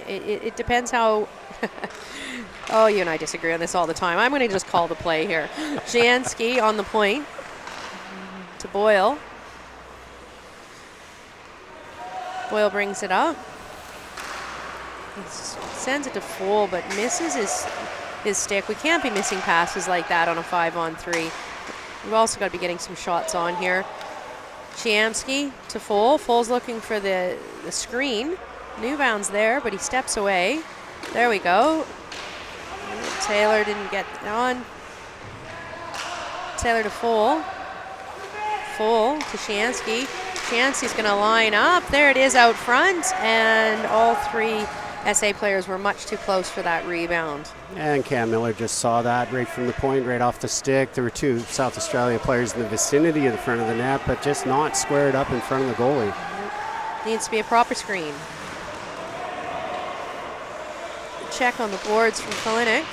It depends how... Oh, you and I disagree on this all the time. I'm going to just call the play here. Jansky on the point to Boyle. Boyle brings it up. He sends it to Full, but misses his stick. We can't be missing passes like that on a 5-on-3. We've also got to be getting some shots on here. Chiamsky to Full. Full's looking for the screen. Newbound's there, but he steps away. There we go. Taylor didn't get it on. Taylor to Full. Full to Shansky. Shansky's going to line up. There it is out front, and all three SA players were much too close for that rebound. And Cam Miller just saw that right from the point, right off the stick. There were two South Australia players in the vicinity of the front of the net, but just not squared up in front of the goalie. Needs to be a proper screen. Check on the boards from Kalinick.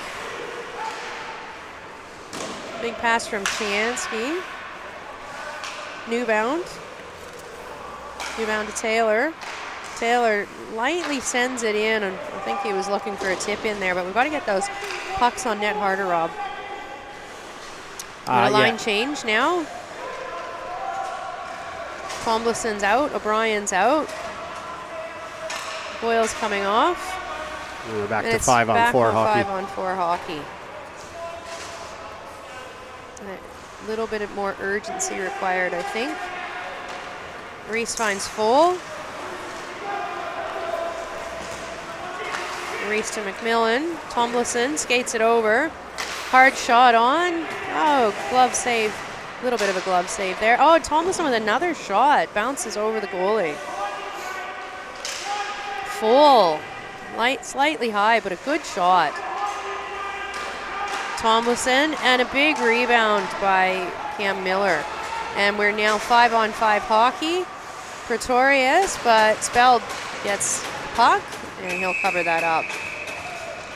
Big pass from Chiansky. Newbound. Newbound to Taylor. Taylor lightly sends it in, and I think he was looking for a tip in there, but we've got to get those pucks on net harder, Rob. Line change now. Tomlinson's out, O'Brien's out. Boyle's coming off. And we're back to 5-on-4 hockey. 5-on-4 hockey. A little bit more urgency required, I think. Reese finds Full. Reese to McMillan. Tomlinson skates it over. Hard shot on. Oh, glove save. A little bit of a glove save there. Oh, Tomlinson with another shot. Bounces over the goalie. Full. Slightly high, but a good shot. Tomlinson, and a big rebound by Cam Miller. And we're now 5-on-5 hockey. Pretorius, but Speld gets puck, and he'll cover that up.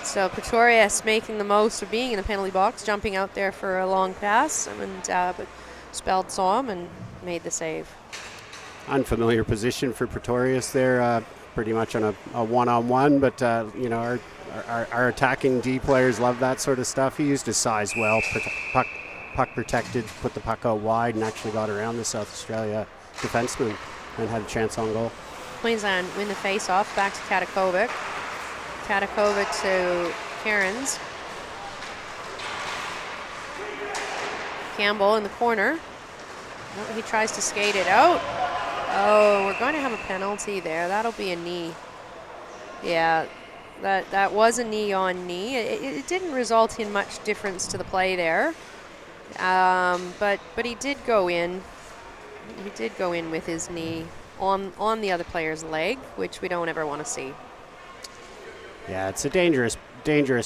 So Pretorius making the most of being in the penalty box, jumping out there for a long pass, but Speld saw him and made the save. Unfamiliar position for Pretorius there, pretty much on a one-on-one, but you know, our attacking D players love that sort of stuff. He used his size well, puck protected, put the puck out wide, and actually got around the South Australia defenseman and had a chance on goal. Queensland win the face-off, back to Katakovic. Katakovic to Cairns. Campbell in the corner. Oh, he tries to skate it out. Oh, we're going to have a penalty there. That'll be a knee. Yeah, that was a knee on knee. It didn't result in much difference to the play there. But he did go in. He did go in with his knee on the other player's leg, which we don't ever want to see. Yeah, it's a dangerous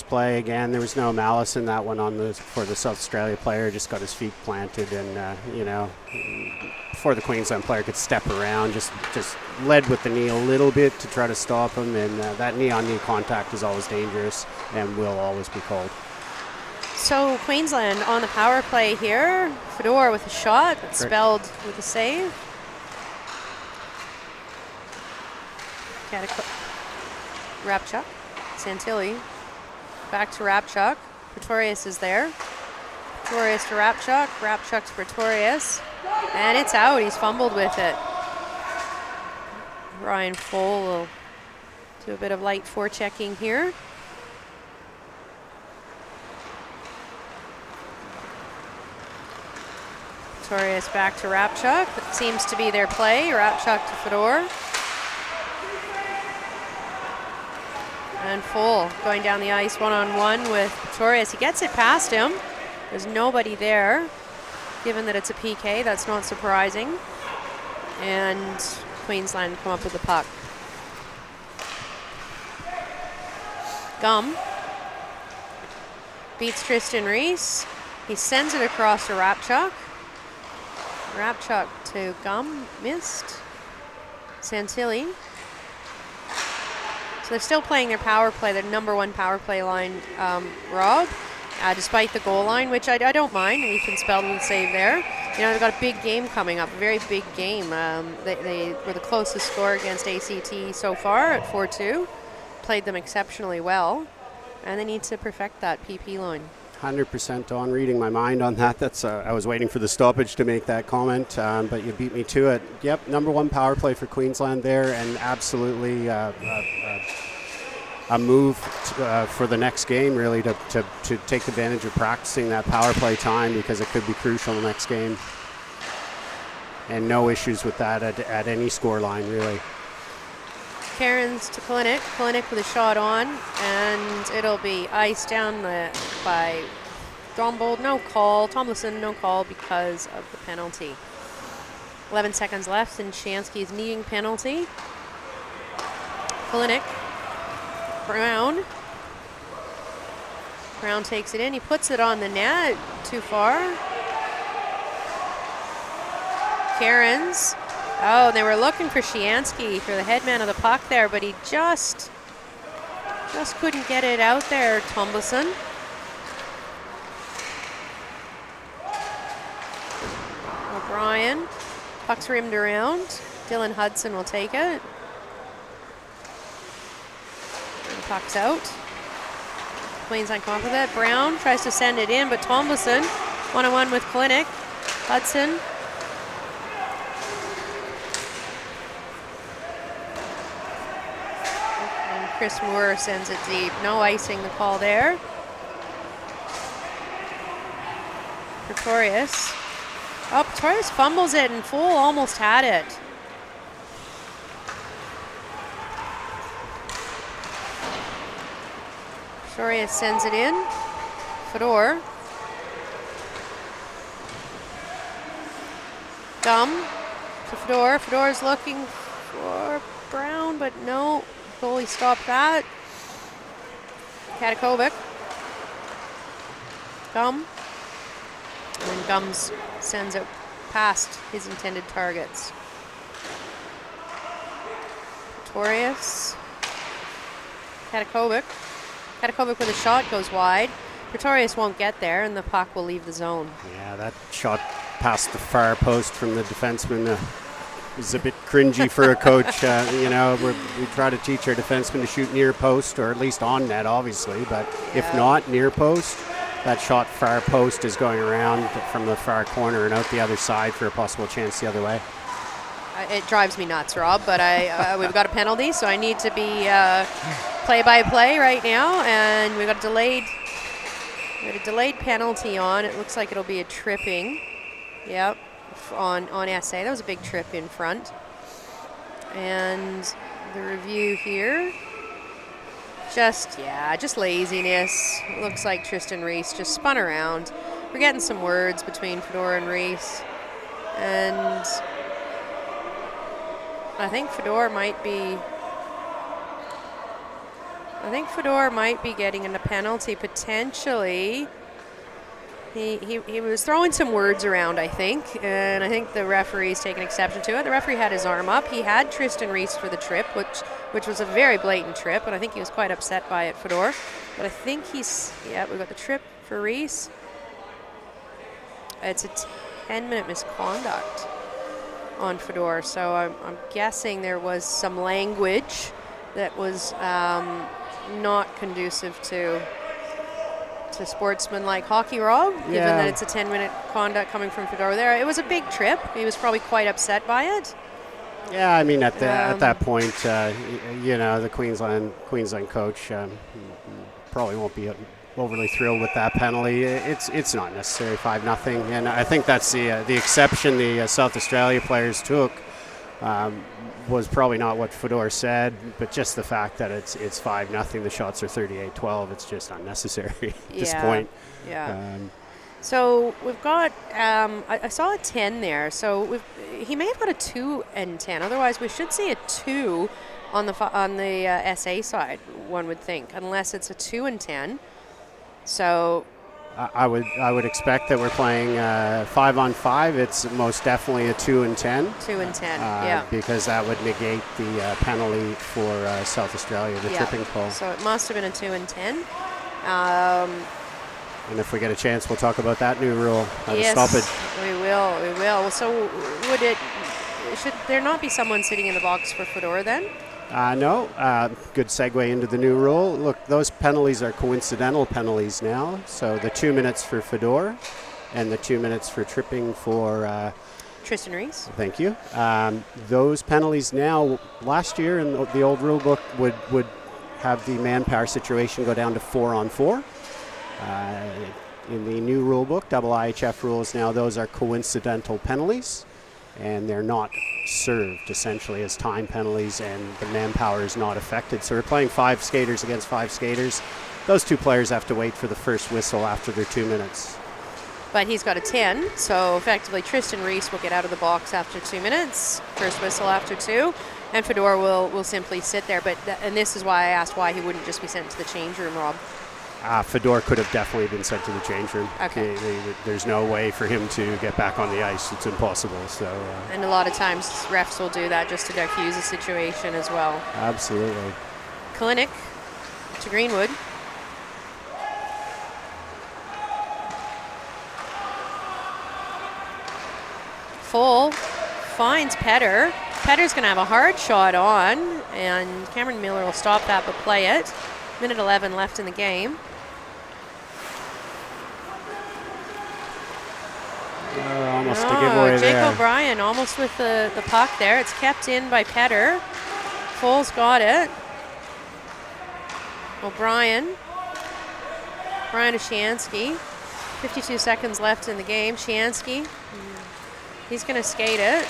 play. Again, there was no malice in that one for the South Australia player. Just got his feet planted, and you know, before the Queensland player could step around, just led with the knee a little bit to try to stop him. And that knee-on-knee contact is always dangerous and will always be called. So Queensland on the power play here. Fedor with a shot, but Spelled with a save. Rapchuk, Santilli, back to Rapchuk. Pretorius is there. Pretorius to Rapchuk, Rapchuk to Pretorius, and it's out. He's fumbled with it. Ryan Full will do a bit of light forechecking here. Pretorius back to Rapchuk. That seems to be their play. Rapchuk to Fedor. And Full going down the ice one-on-one with Pretorius. He gets it past him. There's nobody there. Given that it's a PK, that's not surprising. And Queensland come up with the puck. Gum beats Tristan Reese. He sends it across to Rapchuk. Rapchuk to Gum, missed. Santilli. So they're still playing their power play, their number one power play line, Rob, despite the goal line, which I don't mind. Ethan Speldon with save there. You know, they've got a big game coming up, a very big game. They were the closest score against ACT so far at 4-2. Played them exceptionally well, and they need to perfect that PP line. 100% on reading my mind on that. That's I was waiting for the stoppage to make that comment, but you beat me to it. Yep, number one power play for Queensland there, and absolutely a move for the next game, really, to take advantage of practicing that power play time, because it could be crucial in the next game. And no issues with that at any score line, really. Cairns to Kalinick. Kalinick with a shot on, and it'll be iced down by Dombold. No call. Tomlinson, no call because of the penalty. 11 seconds left, and Shansky's needing penalty. Kalinick. Brown. Brown takes it in. He puts it on the net. Too far. Cairns. Oh, they were looking for Shiansky for the headman of the puck there, but he just couldn't get it out there, Tomlinson. O'Brien. Puck's rimmed around. Dylan Hudson will take it. And the puck's out. Queensland come up with it. Brown tries to send it in, but Tomlinson, one-on-one with Kalinick. Hudson. Chris Moore sends it deep. No icing, the call there. Pretorius. Oh, Pretorius fumbles it, and Full almost had it. Pretorius sends it in. Fedor. Gum to Fedor. Fedor's looking for Brown, but no. Goalie stopped that. Katakovic. Gum. And then Gums sends it past his intended targets. Pretorius. Katakovic. Katakovic with a shot goes wide. Pretorius won't get there, and the puck will leave the zone. Yeah, that shot past the far post from the defenseman is a bit cringy for a coach. You know, we try to teach our defensemen to shoot near post, or at least on net, obviously. But if not near post, that shot far post is going around from the far corner and out the other side for a possible chance the other way. It drives me nuts, Rob, but we've got a penalty, so I need to be play-by-play right now, and we've got a delayed penalty on. It looks like it'll be a tripping. Yep. On SA. That was a big trip in front. And the review here. Just laziness. It looks like Tristan Reese just spun around. We're getting some words between Fedor and Reese. And I think Fedor might be getting in a penalty potentially. He was throwing some words around, I think, and I think the referee's taken exception to it. The referee had his arm up. He had Tristan Reese for the trip, which was a very blatant trip, and I think he was quite upset by it, Fedor. But I think we've got the trip for Reese. It's a 10-minute misconduct on Fedor, so I'm guessing there was some language that was not conducive to sportsman-like hockey, Rob, given that it's a 10-minute conduct coming from Fedor there. It was a big trip. He was probably quite upset by it. Yeah, I mean, at that point, you know, the Queensland coach probably won't be overly thrilled with that penalty. It's not necessary, 5-0, and I think that's the exception the South Australia players took. Was probably not what Fedor said, but just the fact that it's 5-0, the shots are 38-12, it's just unnecessary at this point. Yeah. So we've got, I saw a 10 there, so he may have got a 2 and 10. Otherwise, we should see a 2 on the SA side, one would think, unless it's a 2 and 10. So I would expect that we're playing 5-on-5. It's most definitely a 2 and 10. 2 and 10, yeah. Because that would negate the penalty for South Australia, the tripping call. So it must have been a 2 and 10. And if we get a chance, we'll talk about that new rule. How to stop it. We will. So should there not be someone sitting in the box for Fedor then? No. Good segue into the new rule. Look, those penalties are coincidental penalties now. So the 2 minutes for Fedor and the 2 minutes for tripping for Tristan Reese. Thank you. Those penalties now, last year in the old rule book would have the manpower situation go down to 4-on-4. In the new rule book, double IHF rules now, those are coincidental penalties, and they're not served essentially as time penalties, and the manpower is not affected. So we're playing 5 skaters against 5 skaters. Those 2 players have to wait for the first whistle after their 2 minutes. But he's got a 10, so effectively Tristan Reese will get out of the box after 2 minutes, first whistle after 2, and Fedor will simply sit there. And this is why I asked why he wouldn't just be sent to the change room, Rob. Fedor could have definitely been sent to the change room. Okay. There's no way for him to get back on the ice. It's impossible. So. And a lot of times refs will do that just to diffuse a situation as well. Absolutely. Kalinick to Greenwood. Full finds Petter. Petter's going to have a hard shot on, and Cameron Miller will stop that but play it. Minute 11 left in the game. Almost a giveaway Jake there. O'Brien almost with the puck there. It's kept in by Petter. Foles got it. O'Brien. Brian Oshansky. 52 seconds left in the game. Shansky. He's going to skate it.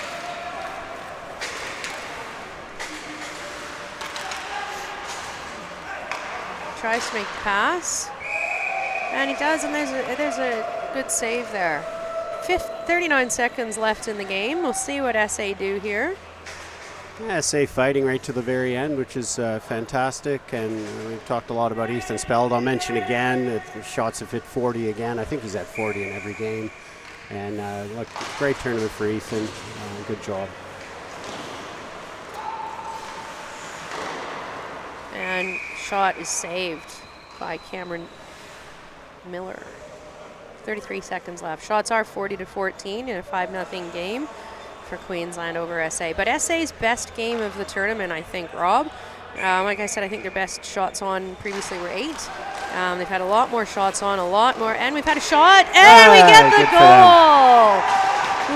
Tries to make the pass. And he does, and there's a good save there. 39 seconds left in the game. We'll see what SA do here. Yeah, SA fighting right to the very end, which is fantastic. And we've talked a lot about Ethan Speld. I'll mention again that shots have hit 40 again. I think he's at 40 in every game. And look, great tournament for Ethan. Good job. And shot is saved by Cameron Miller. 33 seconds left. Shots are 40-14 in a 5-0 game for Queensland over SA. But SA's best game of the tournament, I think, Rob. Like I said, I think their best shots on previously were 8. They've had a lot more shots on, a lot more, and we've had a shot, and we get the goal!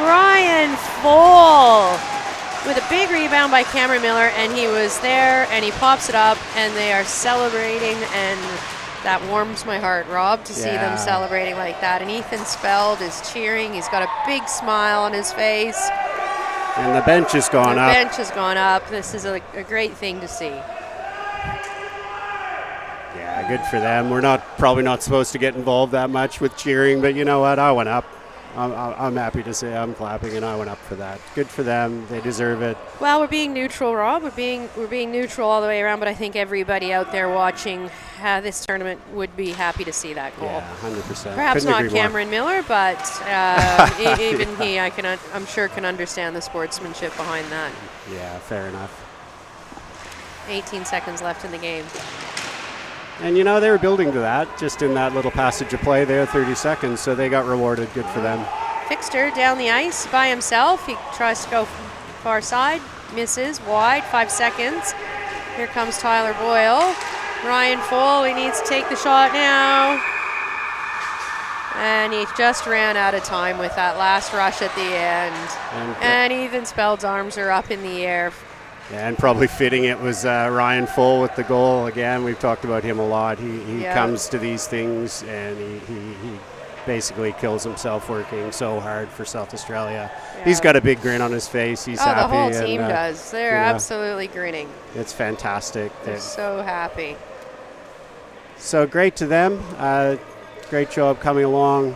Ryan Foll with a big rebound by Cameron Miller, and he was there, and he pops it up, and they are celebrating, and that warms my heart, Rob, to see them celebrating like that. And Ethan Speld is cheering. He's got a big smile on his face. And the bench has gone up. The bench has gone up. This is a great thing to see. Yeah, good for them. We're probably not supposed to get involved that much with cheering, but you know what? I went up. I'm happy to say I'm clapping, and I went up for that. Good for them. They deserve it. Well, we're being neutral, Rob. We're being neutral all the way around, but I think everybody out there watching this tournament would be happy to see that goal. Yeah, 100%. Perhaps not Cameron Miller, but even he, I'm sure, can understand the sportsmanship behind that. Yeah, fair enough. 18 seconds left in the game. And, you know, they were building to that, just in that little passage of play there, 30 seconds, so they got rewarded. Good for them. Fixter down the ice by himself. He tries to go far side, misses, wide, 5 seconds. Here comes Tyler Boyle. Ryan Foll, he needs to take the shot now. And he just ran out of time with that last rush at the end. And Ethan Speld's arms are up in the air. Yeah, and probably fitting it was Ryan Foll with the goal. Again, we've talked about him a lot. He comes to these things, and he basically kills himself working so hard for South Australia. Yeah. He's got a big grin on his face. He's happy. The whole team does. They're absolutely grinning. It's fantastic. They're so happy. So great to them. Great job coming along.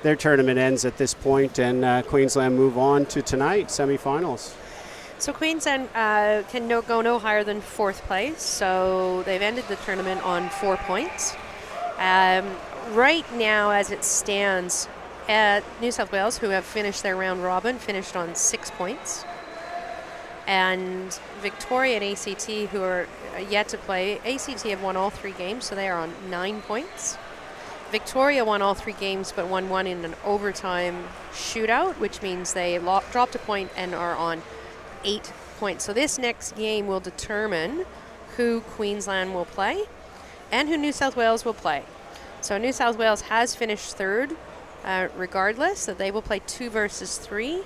Their tournament ends at this point, and Queensland move on to tonight, semifinals. So Queensland can go no higher than 4th place. So they've ended the tournament on 4 points. right now, as it stands, New South Wales, who have finished their round robin, finished on 6 points. And Victoria and ACT, who are yet to play, ACT have won all 3 games, so they are on 9 points. Victoria won all 3 games, but won one in an overtime shootout, which means they dropped a point and are on 8 points. So this next game will determine who Queensland will play and who New South Wales will play. So New South Wales has finished third, regardless, so they will play 2 versus 3,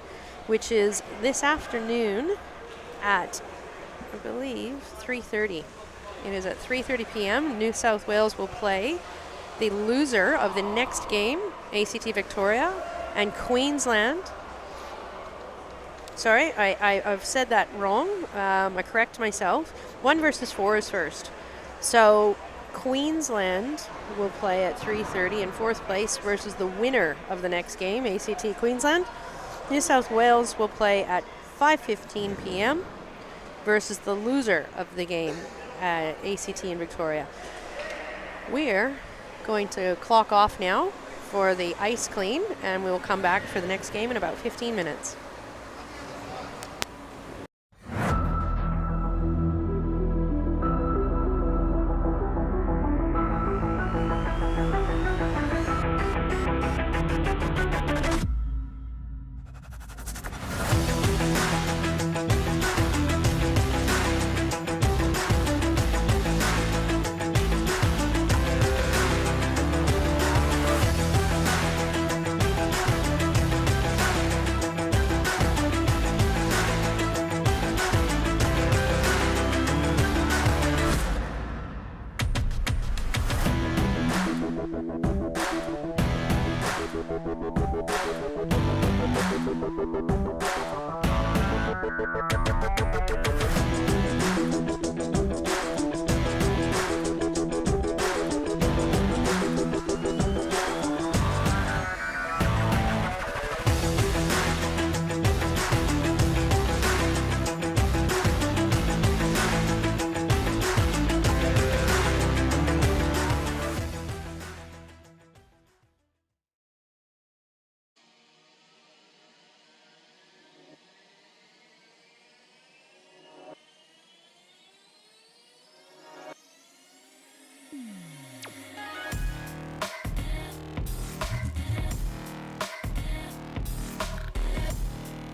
which is this afternoon at, I believe, 3:30. It is at 3:30 p.m. New South Wales will play the loser of the next game, ACT Victoria, and Queensland. Sorry, I've said that wrong. I correct myself. 1 versus 4 is first. So Queensland will play at 3:30 in 4th place versus the winner of the next game, ACT Queensland. New South Wales will play at 5:15 p.m. versus the loser of the game, ACT and Victoria. We're going to clock off now for the ice clean, and we will come back for the next game in about 15 minutes.